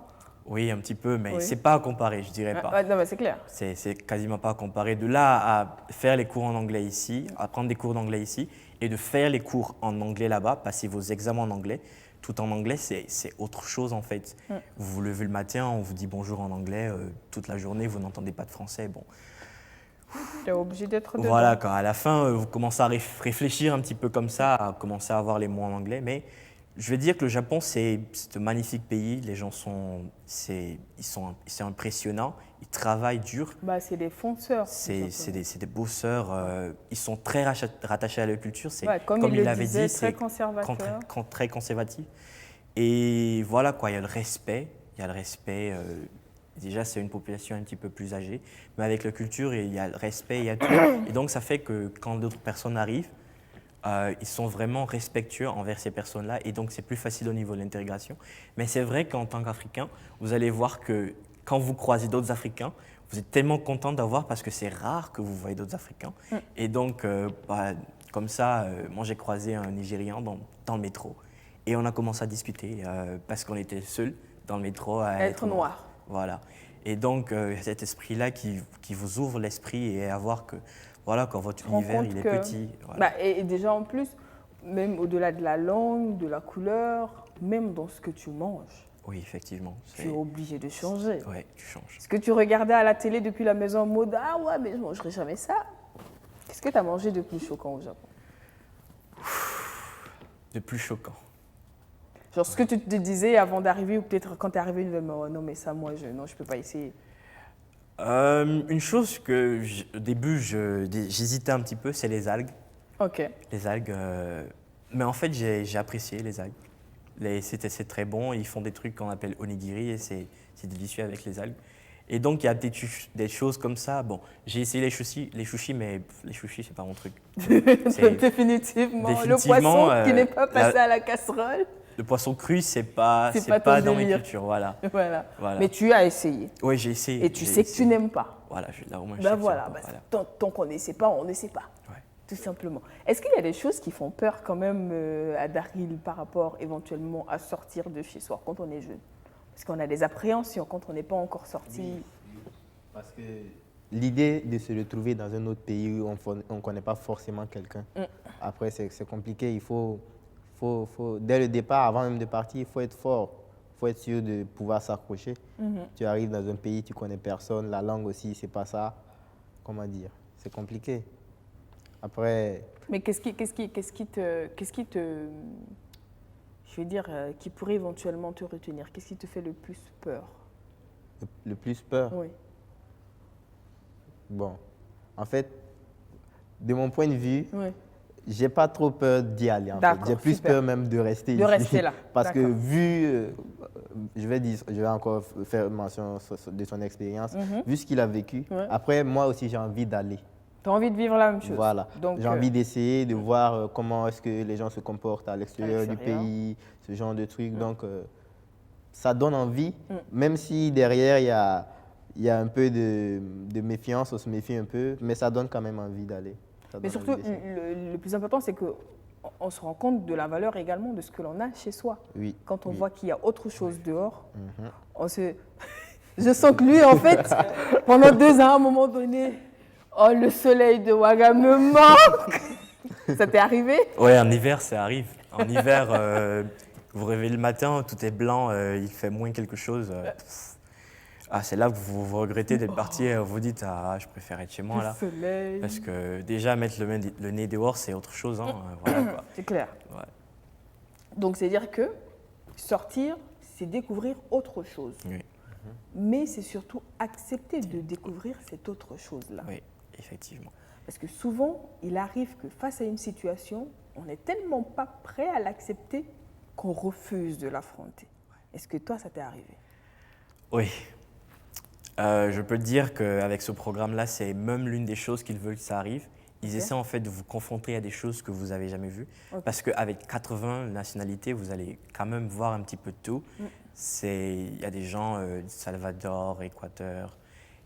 Oui, un petit peu, mais Oui. c'est pas à comparer, je dirais pas. Non, mais c'est clair. C'est quasiment pas à comparer. De là à faire les cours en anglais ici, à prendre des cours d'anglais ici, et de faire les cours en anglais là-bas, passer vos examens en anglais, tout en anglais, c'est autre chose en fait. Vous vous levez le matin, on vous dit bonjour en anglais, toute la journée, vous n'entendez pas de français. Bon. Tu es obligé d'être dedans. Voilà, quand à la fin, vous commencez à réfléchir un petit peu comme ça, à commencer à avoir les mots en anglais, mais je vais dire que le Japon, c'est un magnifique pays. Les gens c'est impressionnant. Ils travaillent dur. Bah, c'est des fonceurs. C'est des bosseurs. Ils sont très rattachés à leur culture. C'est Ouais, comme il l'avait dit, très conservateur. Très conservatif. Et voilà quoi, il y a le respect. Déjà, c'est une population un petit peu plus âgée, mais avec la culture, il y a le respect, il y a tout. Et donc, ça fait que quand d'autres personnes arrivent, ils sont vraiment respectueux envers ces personnes-là et donc c'est plus facile au niveau de l'intégration. Mais c'est vrai qu'en tant qu'Africain, vous allez voir que quand vous croisez d'autres Africains, vous êtes tellement content d'avoir parce que c'est rare que vous voyez d'autres Africains. Et donc, comme ça, moi j'ai croisé un Nigérian dans le métro et on a commencé à discuter parce qu'on était seuls dans le métro à être noirs. Voilà. Et donc, cet esprit-là qui vous ouvre l'esprit et à voir que voilà, quand votre univers il est petit. Voilà. Bah, et déjà en plus, même au-delà de la langue, de la couleur, même dans ce que tu manges. Oui, effectivement. Tu es obligé de changer. Oui, tu changes. Ce que tu regardais à la télé depuis la maison en mode ah ouais, mais je ne mangerai jamais ça. Qu'est-ce que tu as mangé de plus choquant au Japon? De plus choquant. Genre ce que tu te disais avant d'arriver ou peut-être quand tu es arrivé, une nouvelle, oh, non mais ça moi je ne peux pas essayer. Une chose que au début j'hésitais un petit peu, c'est les algues. Ok. Les algues, mais en fait j'ai apprécié les algues. C'est très bon, ils font des trucs qu'on appelle onigiri et c'est délicieux avec les algues. Et donc il y a des choses comme ça. Bon, j'ai essayé les sushis, mais les sushis c'est pas mon truc. Définitivement. Le poisson qui n'est pas passé à la casserole. Le poisson cru, c'est pas dans mes cultures, voilà. Voilà. Mais tu as essayé. Oui, j'ai essayé. Et tu sais que tu n'aimes pas. Voilà, là au moins voilà. Tant qu'on ne sait pas, on ne sait pas. Ouais. Tout simplement. Est-ce qu'il y a des choses qui font peur quand même à Daryl par rapport éventuellement à sortir de chez soi quand on est jeune? Parce qu'on a des appréhensions quand on n'est pas encore sorti. Oui. Parce que l'idée de se retrouver dans un autre pays où on ne connaît pas forcément quelqu'un, après c'est compliqué. Il faut, dès le départ, avant même de partir, il faut être fort. Il faut être sûr de pouvoir s'accrocher. Tu arrives dans un pays, tu ne connais personne, la langue aussi, c'est pas ça. Comment dire? C'est compliqué. Après... Mais qu'est-ce qui te... Je veux dire, qui pourrait éventuellement te retenir? Qu'est-ce qui te fait le plus peur? Le plus peur? Oui. Bon, en fait, de mon point de vue, Oui. j'ai pas trop peur d'y aller. En fait. J'ai plus peur même de rester ici. De rester là. Parce que vu, je vais encore faire mention de son expérience, vu ce qu'il a vécu, après, moi aussi, j'ai envie d'aller. Tu as envie de vivre la même chose. Voilà. J'ai envie d'essayer, de voir comment est-ce que les gens se comportent à l'extérieur du pays, ce genre de trucs. Donc, ça donne envie, même si derrière, il y a un peu de méfiance, on se méfie un peu, mais ça donne quand même envie d'aller. Mais surtout, le plus important, c'est qu'on se rend compte de la valeur également de ce que l'on a chez soi. Oui. Quand on voit qu'il y a autre chose dehors, on se... Je sens que lui, en fait, pendant 2 ans, à un moment donné, oh, le soleil de Ouaga me manque. Ça t'est arrivé? Oui, en hiver, ça arrive. En hiver, vous vous réveillez le matin, tout est blanc, il fait moins quelque chose. C'est là que vous regrettez d'être parti, vous dites je préfère être chez moi là. Le soleil. Parce que déjà mettre le nez dehors, c'est autre chose. Hein, voilà, quoi. C'est clair. Ouais. Donc c'est dire que sortir, c'est découvrir autre chose. Oui. mais c'est surtout accepter de découvrir cette autre chose-là. Oui, effectivement. Parce que souvent, il arrive que face à une situation, on n'est tellement pas prêt à l'accepter qu'on refuse de l'affronter. Est-ce que toi, ça t'est arrivé? Oui. Je peux te dire qu'avec ce programme-là, c'est même l'une des choses qu'ils veulent que ça arrive. Ils essaient en fait de vous confronter à des choses que vous n'avez jamais vues. Parce qu'avec 80 nationalités, vous allez quand même voir un petit peu de tout. Il y a des gens du Salvador, Équateur,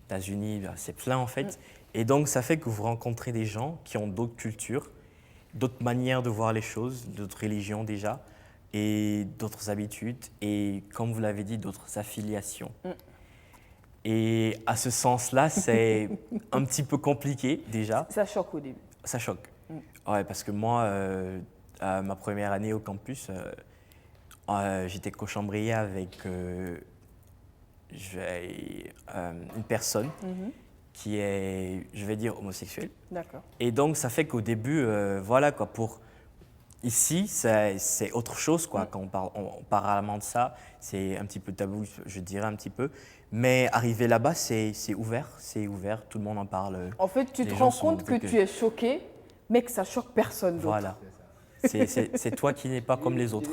États-Unis, c'est plein en fait. Et donc ça fait que vous rencontrez des gens qui ont d'autres cultures, d'autres manières de voir les choses, d'autres religions déjà, et d'autres habitudes, et comme vous l'avez dit, d'autres affiliations. Et à ce sens-là, c'est un petit peu compliqué déjà. Ça choque au début. Ça choque. Ouais, parce que moi, à ma première année au campus, j'étais cochambrier avec une personne qui est, je vais dire, homosexuelle. D'accord. Et donc, ça fait qu'au début, voilà quoi, ici, c'est autre chose quoi. Quand on parle allemand de ça, c'est un petit peu tabou, je dirais un petit peu. Mais arriver là-bas, c'est ouvert, tout le monde en parle. En fait, tu Les te gens rends sont compte que beaucoup- tu es choqué, mais que ça choque personne d'autre. Voilà. C'est toi qui n'es pas comme les autres.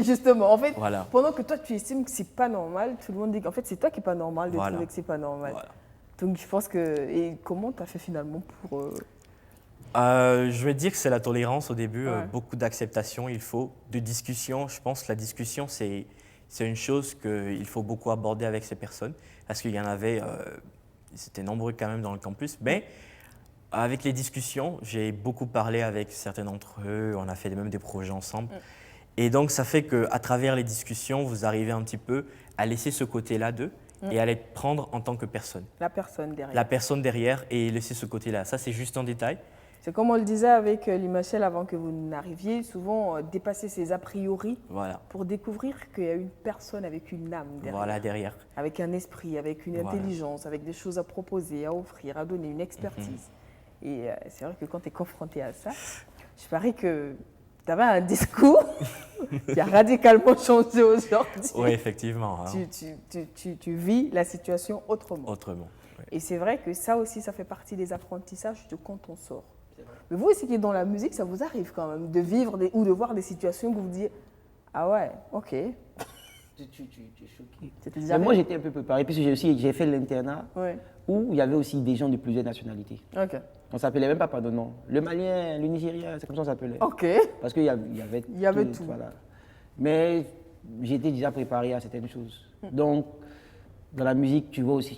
Justement, en fait, Voilà. pendant que toi, tu estimes que c'est pas normal, tout le monde dit qu'en fait, c'est toi qui est pas normal de Voilà. trouver que c'est pas normal. Voilà. Donc, je pense que... Et comment tu as fait finalement pour... Je vais dire que c'est la tolérance au début, Ouais. beaucoup d'acceptation, il faut, de discussion. Je pense que la discussion, c'est une chose qu'il faut beaucoup aborder avec ces personnes, parce qu'il y en avait, ils étaient nombreux quand même dans le campus, mais avec les discussions, j'ai beaucoup parlé avec certains d'entre eux, on a fait même des projets ensemble. Et donc, ça fait qu'à travers les discussions, vous arrivez un petit peu à laisser ce côté-là d'eux et à les prendre en tant que personne. La personne derrière. La personne derrière et laisser ce côté-là. Ça, c'est juste un détail. C'est comme on le disait avec Limachel avant que vous n'arriviez, souvent dépasser ses a priori Voilà. pour découvrir qu'il y a une personne avec une âme derrière. Voilà, derrière. Avec un esprit, avec une Voilà. intelligence, avec des choses à proposer, à offrir, à donner, une expertise. Et c'est vrai que quand tu es confronté à ça, je parie que tu avais un discours qui a radicalement changé aujourd'hui. Oui, effectivement. hein. Tu vis la situation autrement. Autrement. oui. Et c'est vrai que ça aussi, ça fait partie des apprentissages de quand on sort. Mais vous aussi qui êtes dans la musique, ça vous arrive quand même de vivre ou de voir des situations où vous vous dites « Ah ouais, ok ». Tu es choqué. C'était déjà Mais moi, j'étais un peu préparé, puisque j'ai fait l'internat Ouais, où il y avait aussi des gens de plusieurs nationalités. ok. On s'appelait même pas par de nom. Le Malien, le Nigérien, c'est comme ça qu'on s'appelait. Ok. Parce qu'il y avait, Il y avait tout. Voilà. Mais j'étais déjà préparé à certaines choses. Donc, dans la musique, tu vois aussi,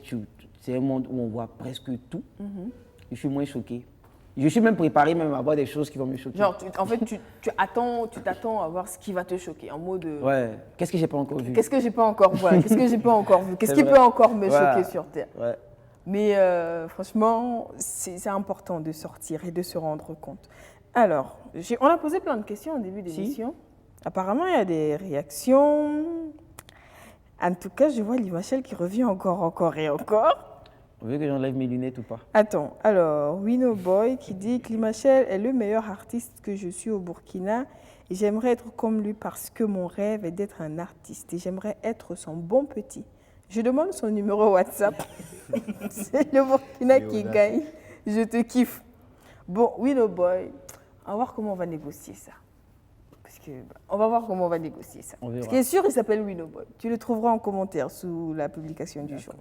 c'est un monde où on voit presque tout. Je suis moins choqué. Je suis même préparé même à voir des choses qui vont me choquer. Genre, en fait, tu t'attends à voir ce qui va te choquer, en mode Ouais. Qu'est-ce que j'ai pas encore vu? qu'est-ce que j'ai pas encore voilà, qu'est-ce que j'ai pas encore vu, qu'est-ce C'est qui vrai. peut encore me Voilà. choquer sur Terre. Ouais. Mais franchement, c'est important de sortir et de se rendre compte. Alors, on a posé plein de questions au début d'émission. Apparemment, il y a des réactions. En tout cas, je vois Limachel qui revient encore et encore. On veut que j'enlève mes lunettes ou pas? Attends, alors, Wino Boy qui dit que Limachel est le meilleur artiste que je suis au Burkina et j'aimerais être comme lui parce que mon rêve est d'être un artiste et j'aimerais être son bon petit. Je demande son numéro WhatsApp. C'est le Burkina qui gagne. Je te kiffe. Bon, Wino Boy, on va voir comment on va négocier ça. Parce que, on va voir comment on va négocier ça. On verra. Ce qui est sûr, il s'appelle Wino Boy. Tu le trouveras en commentaire sous la publication du jour.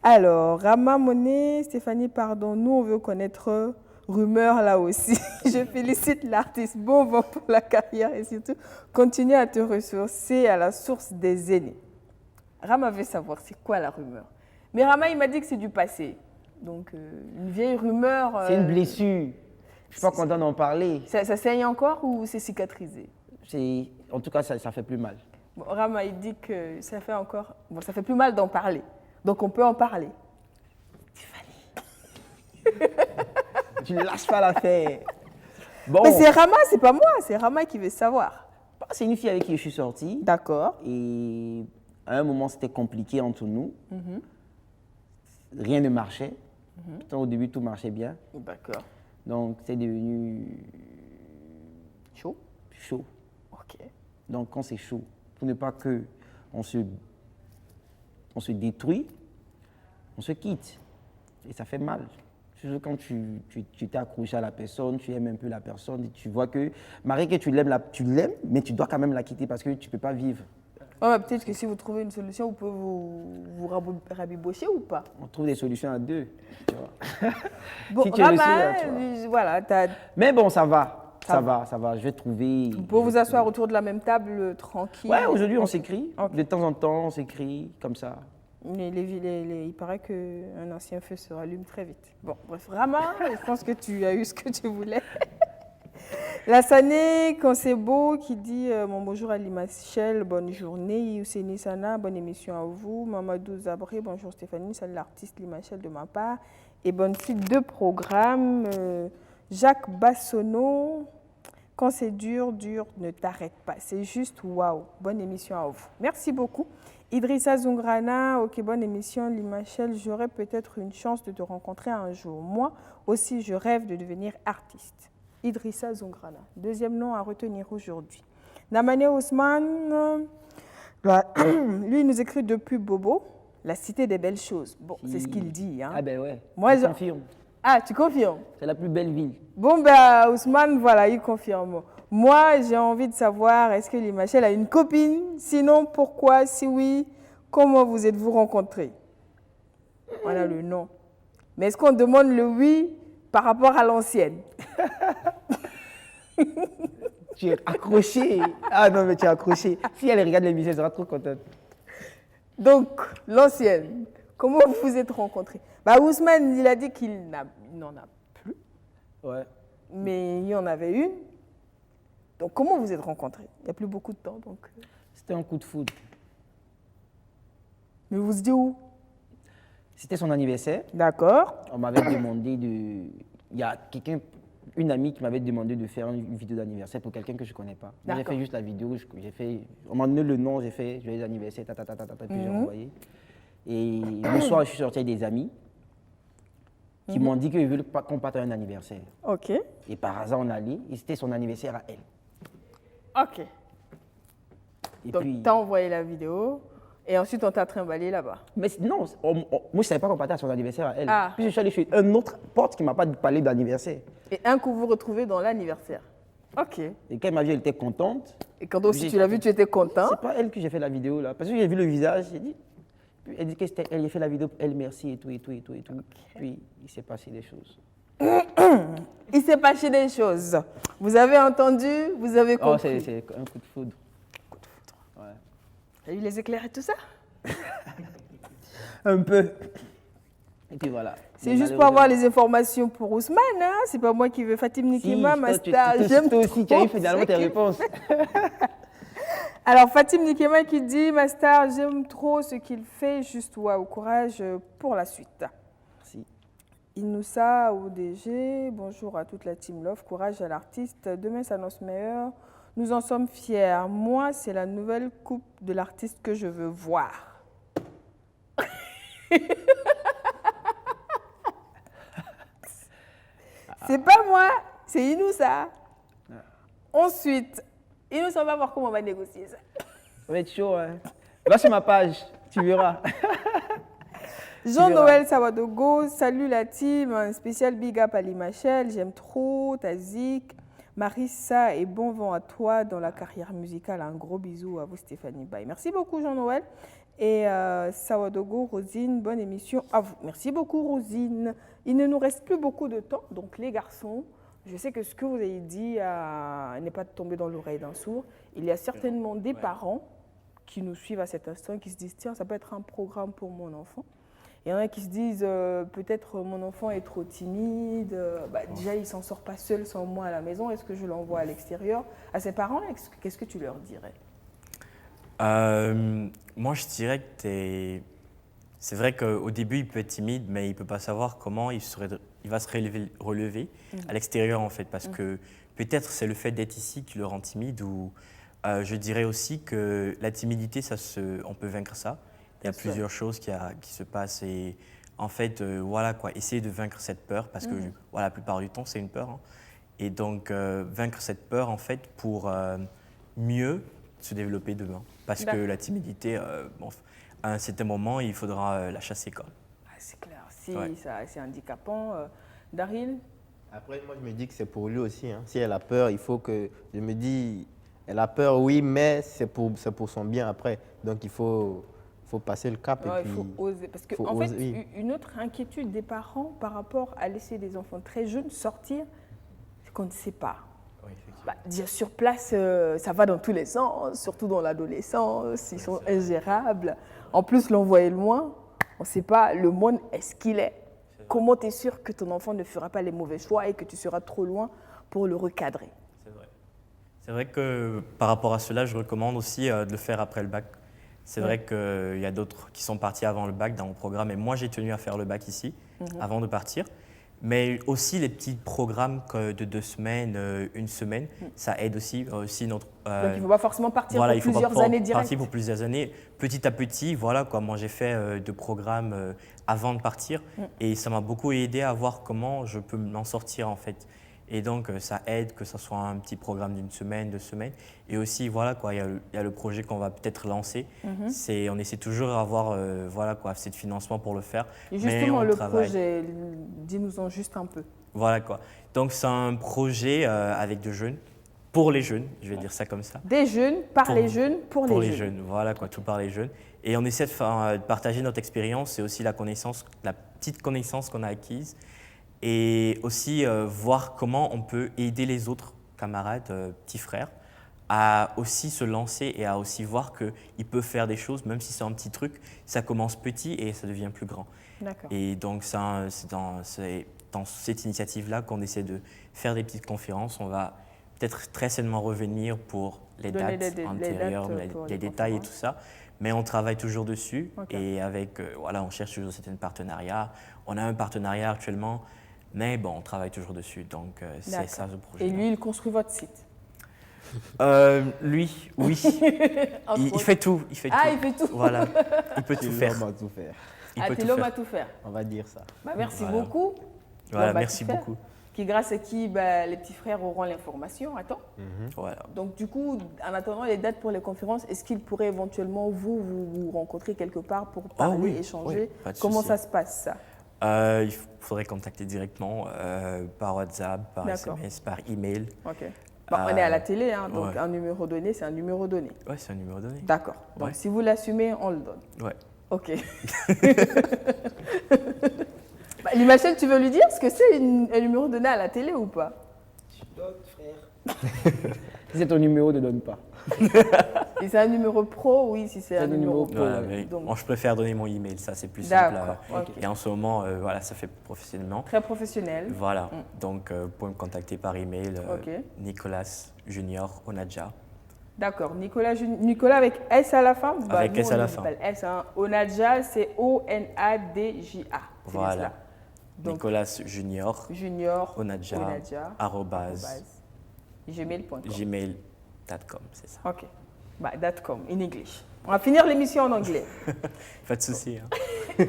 Alors, Rama Monet, Stéphanie, pardon, nous on veut connaître Rumeur là aussi. Je félicite l'artiste, bon vent pour la carrière et surtout continue à te ressourcer à la source des aînés. Rama veut savoir c'est quoi la rumeur. Mais Rama il m'a dit que c'est du passé. Donc une vieille rumeur. C'est une blessure. Je suis pas content d'en parler. Ça saigne encore ou c'est cicatrisé? En tout cas, ça fait plus mal. Bon, Rama il dit que ça fait encore. Bon, ça fait plus mal d'en parler. Donc on peut en parler. Tu ne lâches pas l'affaire. Bon, Mais c'est Rama, c'est pas moi, c'est Rama qui veut savoir. c'est une fille avec qui je suis sorti. D'accord. Et à un moment, c'était compliqué entre nous. Rien ne marchait. Pourtant, au début, tout marchait bien. D'accord. Donc, c'est devenu Chaud. chaud. Ok. Donc, quand c'est chaud, pour ne pas que on se on se détruit, on se quitte. Et ça fait mal. Surtout quand tu t'es accroché à la personne, tu aimes un peu la personne, et tu vois que, malgré que tu l'aimes, mais tu dois quand même la quitter parce que tu ne peux pas vivre. Ouais, peut-être que si vous trouvez une solution, vous pouvez vous rabibocher ou pas. On trouve des solutions à deux. Tu vois. Bon, Si tu es le seul, Rama, tu vois. voilà, Mais bon, ça va. Ça Ça va. Je vais trouver. vous pouvez vous asseoir autour de la même table, tranquille. Ouais, aujourd'hui, on s'écrit. Ok. De temps en temps, on s'écrit comme ça. Il paraît qu'un ancien feu se rallume très vite. Bon, bref, Rama, je pense que tu as eu ce que tu voulais. La Sané, quand c'est beau, qui dit mon bonjour à Limachel, bonne journée. Yousseni Sana, bonne émission à vous. Mamadou Zabré, bonjour Stéphanie, salut l'artiste Limachel de ma part. Et bonne suite de programme. Jacques Bassonneau, quand c'est dur, ne t'arrête pas. C'est juste waouh. Bonne émission à vous. Merci beaucoup. Idrissa Zungrana, ok, bonne émission. Limachel, j'aurai peut-être une chance de te rencontrer un jour. Moi aussi, je rêve de devenir artiste. Idrissa Zungrana, deuxième nom à retenir aujourd'hui. Namane Ousmane, lui, il nous écrit depuis Bobo, la cité des belles choses. Bon, c'est ce qu'il dit. Hein. Ah ben ouais, Moi, je confirme. Ah, tu confirmes? C'est la plus belle ville. Bon, ben, Ousmane, voilà, il confirme. Moi, j'ai envie de savoir, est-ce que Limachel a une copine? Sinon, pourquoi? Si oui, comment vous êtes-vous rencontrés? Voilà le non. Mais est-ce qu'on demande le oui par rapport à l'ancienne? Tu es accroché. Ah non, mais tu es accroché. Si elle regarde l'émission, elle sera trop contente. Donc, l'ancienne, comment vous vous êtes rencontrés? Bah, Ousmane, il a dit qu'il n'en a plus, Ouais. mais il y en avait une. Donc, comment vous êtes rencontrés? Il n'y a plus beaucoup de temps, donc. C'était un coup de foudre. Mais vous se dites où? C'était son anniversaire. D'accord. On m'avait demandé de... Il y a une amie qui m'avait demandé de faire une vidéo d'anniversaire pour quelqu'un que je ne connais pas. Moi, j'ai D'accord. fait juste la vidéo, on m'a donné le nom, j'ai fait joyeux anniversaire, puis j'ai envoyé. Et le soir, je suis sorti avec des amis qui m'ont dit qu'ils veulent qu'on parte à un anniversaire. Ok. Et par hasard, on allait, et c'était son anniversaire à elle. Ok. Et Donc, puis... tu as envoyé la vidéo et ensuite on t'a trimballé là-bas. Mais non, moi, je ne savais pas qu'on partait à son anniversaire à elle. Ah. Puis je suis allé chez un autre pote qui ne m'a pas parlé d'anniversaire. Et un coup, vous vous retrouvez dans l'anniversaire. Ok. Et quand elle m'a vu, elle était contente. Et quand aussi J'ai- tu l'as vu, tu étais content. C'est pas elle que j'ai fait la vidéo là. Parce que j'ai vu le visage, j'ai dit. Puis elle dit que c'était elle, j'ai fait la vidéo, elle merci et tout, et tout, et tout, et tout. Puis il s'est passé des choses. Il s'est passé des choses. Vous avez entendu, vous avez Oh, compris. c'est un coup de foudre. Ouais. T'as eu les éclairs et tout ça? Un peu. Et puis voilà. C'est Mais juste pour avoir malheureusement- les informations pour Ousmane, hein? C'est pas moi qui veux Fatim Si, Nikema, ma toi, star. J'aime toi aussi, tu as trop eu finalement ce tes qu'il réponses. Alors, Fatim Nikema qui dit, ma star, j'aime trop ce qu'il fait, juste waouh, courage pour la suite. Merci. Inoussa, ODG, bonjour à toute la team Love, courage à l'artiste. Demain s'annonce meilleur, nous en sommes fiers. Moi, c'est la nouvelle coupe de l'artiste que je veux voir. C'est pas moi, c'est Inoussa. Ensuite, Inoussa, on va voir comment on va négocier ça. Ça va être chaud, hein. Va sur ma page, tu verras. Jean-Noël Sawadogo, salut la team, un spécial big up à Limachel, j'aime trop ta zik. Marissa et bon vent à toi dans la carrière musicale. Un gros bisou à vous Stéphanie. Bye. Merci beaucoup Jean-Noël. Et Sawadogo, Rosine, bonne émission à vous. Merci beaucoup Rosine. Il ne nous reste plus beaucoup de temps, donc les garçons, je sais que ce que vous avez dit n'est pas tombé dans l'oreille d'un sourd. Il y a certainement des parents qui nous suivent à cet instant, qui se disent tiens, ça peut être un programme pour mon enfant. Il y en a qui se disent peut-être mon enfant est trop timide, déjà il ne s'en sort pas seul sans moi à la maison, est-ce que je l'envoie à l'extérieur? À ses parents, qu'est-ce que tu leur dirais? Moi, je dirais que c'est vrai qu'au début, il peut être timide, mais il ne peut pas savoir comment il va se relever à l'extérieur, en fait. Parce que peut-être c'est le fait d'être ici qui le rend timide. Ou je dirais aussi que la timidité, on peut vaincre ça. Il y a plusieurs choses qui se passent. Et en fait, voilà quoi, essayer de vaincre cette peur. Parce que voilà, la plupart du temps, c'est une peur. Hein. Et donc, vaincre cette peur, en fait, pour mieux se développer demain. Parce que la timidité, à un certain moment, il faudra la chasser, quoi. Ah, c'est clair, si Ouais. c'est handicapant. Daryl? Après, moi, je me dis que c'est pour lui aussi. Hein. Si elle a peur, il faut que... Je me dis, elle a peur, oui, mais c'est pour son bien après. Donc, il faut passer le cap. Ouais, et il puis, faut oser. Parce faut qu'en fait, oser, oui. une autre inquiétude des parents par rapport à laisser des enfants très jeunes sortir, c'est qu'on ne sait pas. Oui, effectivement. Bah, dire sur place, ça va dans tous les sens, surtout dans l'adolescence, ils sont ingérables. En plus, l'envoyer loin, on ne sait pas le monde est-ce qu'il est. Comment tu es sûr que ton enfant ne fera pas les mauvais choix et que tu seras trop loin pour le recadrer? C'est vrai. C'est vrai que par rapport à cela, je recommande aussi de le faire après le bac. C'est vrai qu'il y a d'autres qui sont partis avant le bac dans mon programme et moi j'ai tenu à faire le bac ici avant de partir. Mais aussi les petits programmes de 2 semaines, 1 semaine, ça aide aussi. Donc il ne faut pas forcément partir pour plusieurs années direct. Partir pour plusieurs années. Petit à petit, voilà quoi. Moi j'ai fait 2 programmes avant de partir et ça m'a beaucoup aidé à voir comment je peux m'en sortir en fait. Et donc ça aide que ce soit un petit programme d'1 semaine, 2 semaines. Et aussi voilà quoi, il y a le projet qu'on va peut-être lancer. On essaie toujours d'avoir voilà quoi, assez de financement pour le faire. Et mais justement, on le travaille. projet, dis-nous-en juste un peu. Voilà quoi. Donc c'est un projet avec de jeunes, pour les jeunes, je vais dire ça comme ça. Des jeunes, par Pour- les jeunes, pour les jeunes. jeunes. Voilà quoi, tout par les jeunes. Et on essaie de partager notre expérience et aussi la petite connaissance qu'on a acquise. Et aussi voir comment on peut aider les autres camarades, petits frères, à aussi se lancer et à aussi voir qu'ils peuvent faire des choses, même si c'est un petit truc, ça commence petit et ça devient plus grand. D'accord. Et donc c'est dans cette initiative-là qu'on essaie de faire des petites conférences. On va peut-être très certainement revenir pour les Donner dates les antérieures, dates pour les les détails et conférences. tout ça. Mais on travaille toujours dessus Ok. et on cherche toujours certains partenariats. On a un partenariat actuellement, mais bon, on travaille toujours dessus. Donc c'est D'accord. ça le projet. Et lui, il construit votre site. Lui, oui. Entre il autres. fait tout. Il fait Ah, tout. il fait tout. Voilà, il peut C'est tout faire. l'homme à tout faire. Il Ah, peut t'es tout l'homme faire. à tout faire. On va dire ça. Bah, merci Voilà. beaucoup. Voilà, L'homme à merci tout faire. beaucoup. Qui, grâce à qui les petits frères auront l'information. Attends. Voilà. Donc, du coup, en attendant les dates pour les conférences, est-ce qu'il pourrait éventuellement vous rencontrer quelque part pour parler, oui, échanger? oui, pas de Comment souci. ça se passe, ça? Il faudrait contacter directement par WhatsApp, par D'accord. SMS, par email. Ok. Bon, on est à la télé, hein, donc ouais. un numéro donné, c'est un numéro donné. Ouais, c'est un numéro donné. D'accord. Donc, Ouais. si vous l'assumez, on le donne. Ouais. Ok. Limachel, tu veux lui dire ce que c'est un numéro donné à la télé ou pas? Tu donnes, frère. Si c'est ton numéro, ne donne pas. Et c'est un numéro pro, oui, si c'est un un numéro numéro pro. pro. Voilà, ouais. mais Donc- moi, je préfère donner mon email, ça c'est plus simple. D'accord, ok. Et en ce moment, voilà, ça fait professionnellement. Très professionnel. Voilà, donc vous pouvez me contacter par email, Ok. Nicolas Junior Onadja. D'accord. Nicolas avec S à la fin? Avec S à la on fin. l'appelle S, hein. Onadja, c'est O-N-A-D-J-A. C'est bien Voilà. cela. Donc, Nicolas Junior Junior Onadja, arrobase, gmail.com. gmail.com, c'est ça. Ok. .com, in English. On va finir l'émission en anglais. Pas de souci. Hein.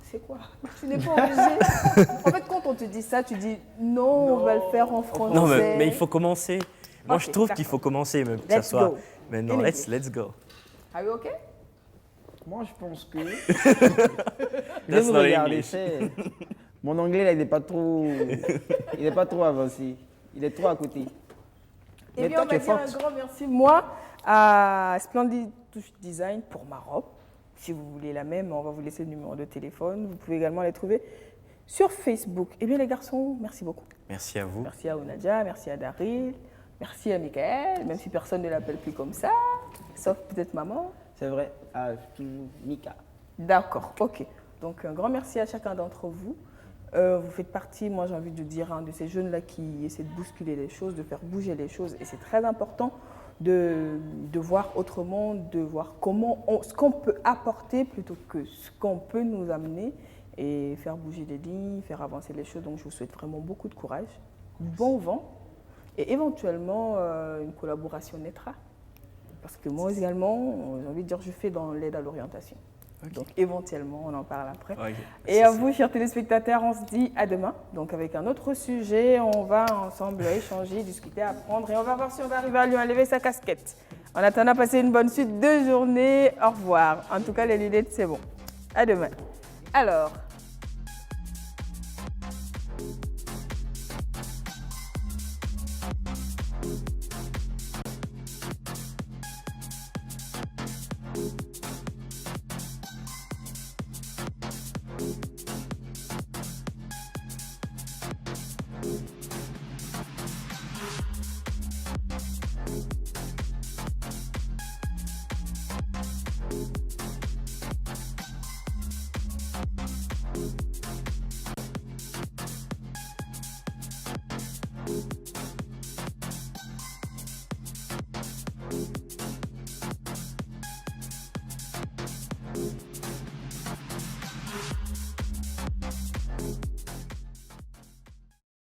C'est quoi? Tu n'es pas obligé. En fait, quand on te dit ça, tu dis non, on va le faire en français. Non, mais il faut commencer. Moi, Ok, je trouve qu'il d'accord. faut commencer, même que ça Let's soit. go. Maintenant, In let's go. Are you okay? Moi, je pense que. That's Je vais vous not regarder. English. c'est- Mon anglais, là, il n'est pas trop. Il n'est pas trop avancé. Il est trop à côté. Eh Mais bien, toi, on tu va es dire un forte. grand merci, moi, à Splendid Touch Design pour ma robe. Si vous voulez la même, on va vous laisser le numéro de téléphone. Vous pouvez également les trouver sur Facebook. Eh bien, les garçons, merci beaucoup. Merci à vous. Merci à Onadja, merci à Daryl, merci à Michael, même si personne ne l'appelle plus comme ça, sauf peut-être maman. C'est vrai. Ah, Mika. D'accord, ok. Donc, un grand merci à chacun d'entre vous. Vous faites partie, moi j'ai envie de dire, de ces jeunes-là qui essaient de bousculer les choses, de faire bouger les choses. Et c'est très important de voir autrement, de voir ce qu'on peut apporter plutôt que ce qu'on peut nous amener et faire bouger les lignes, faire avancer les choses. Donc je vous souhaite vraiment beaucoup de courage, bon vent et éventuellement une collaboration naîtra. Parce que moi également, j'ai envie de dire, je fais dans l'aide à l'orientation. Ok. Donc éventuellement, on en parle après. Ok. Et à vous, chers téléspectateurs, on se dit à demain. Donc avec un autre sujet, on va ensemble échanger, discuter, apprendre et on va voir si on va arriver à lui enlever sa casquette. En attendant, passez une bonne suite de journée. Au revoir. En tout cas, les lunettes, c'est bon. À demain. Alors,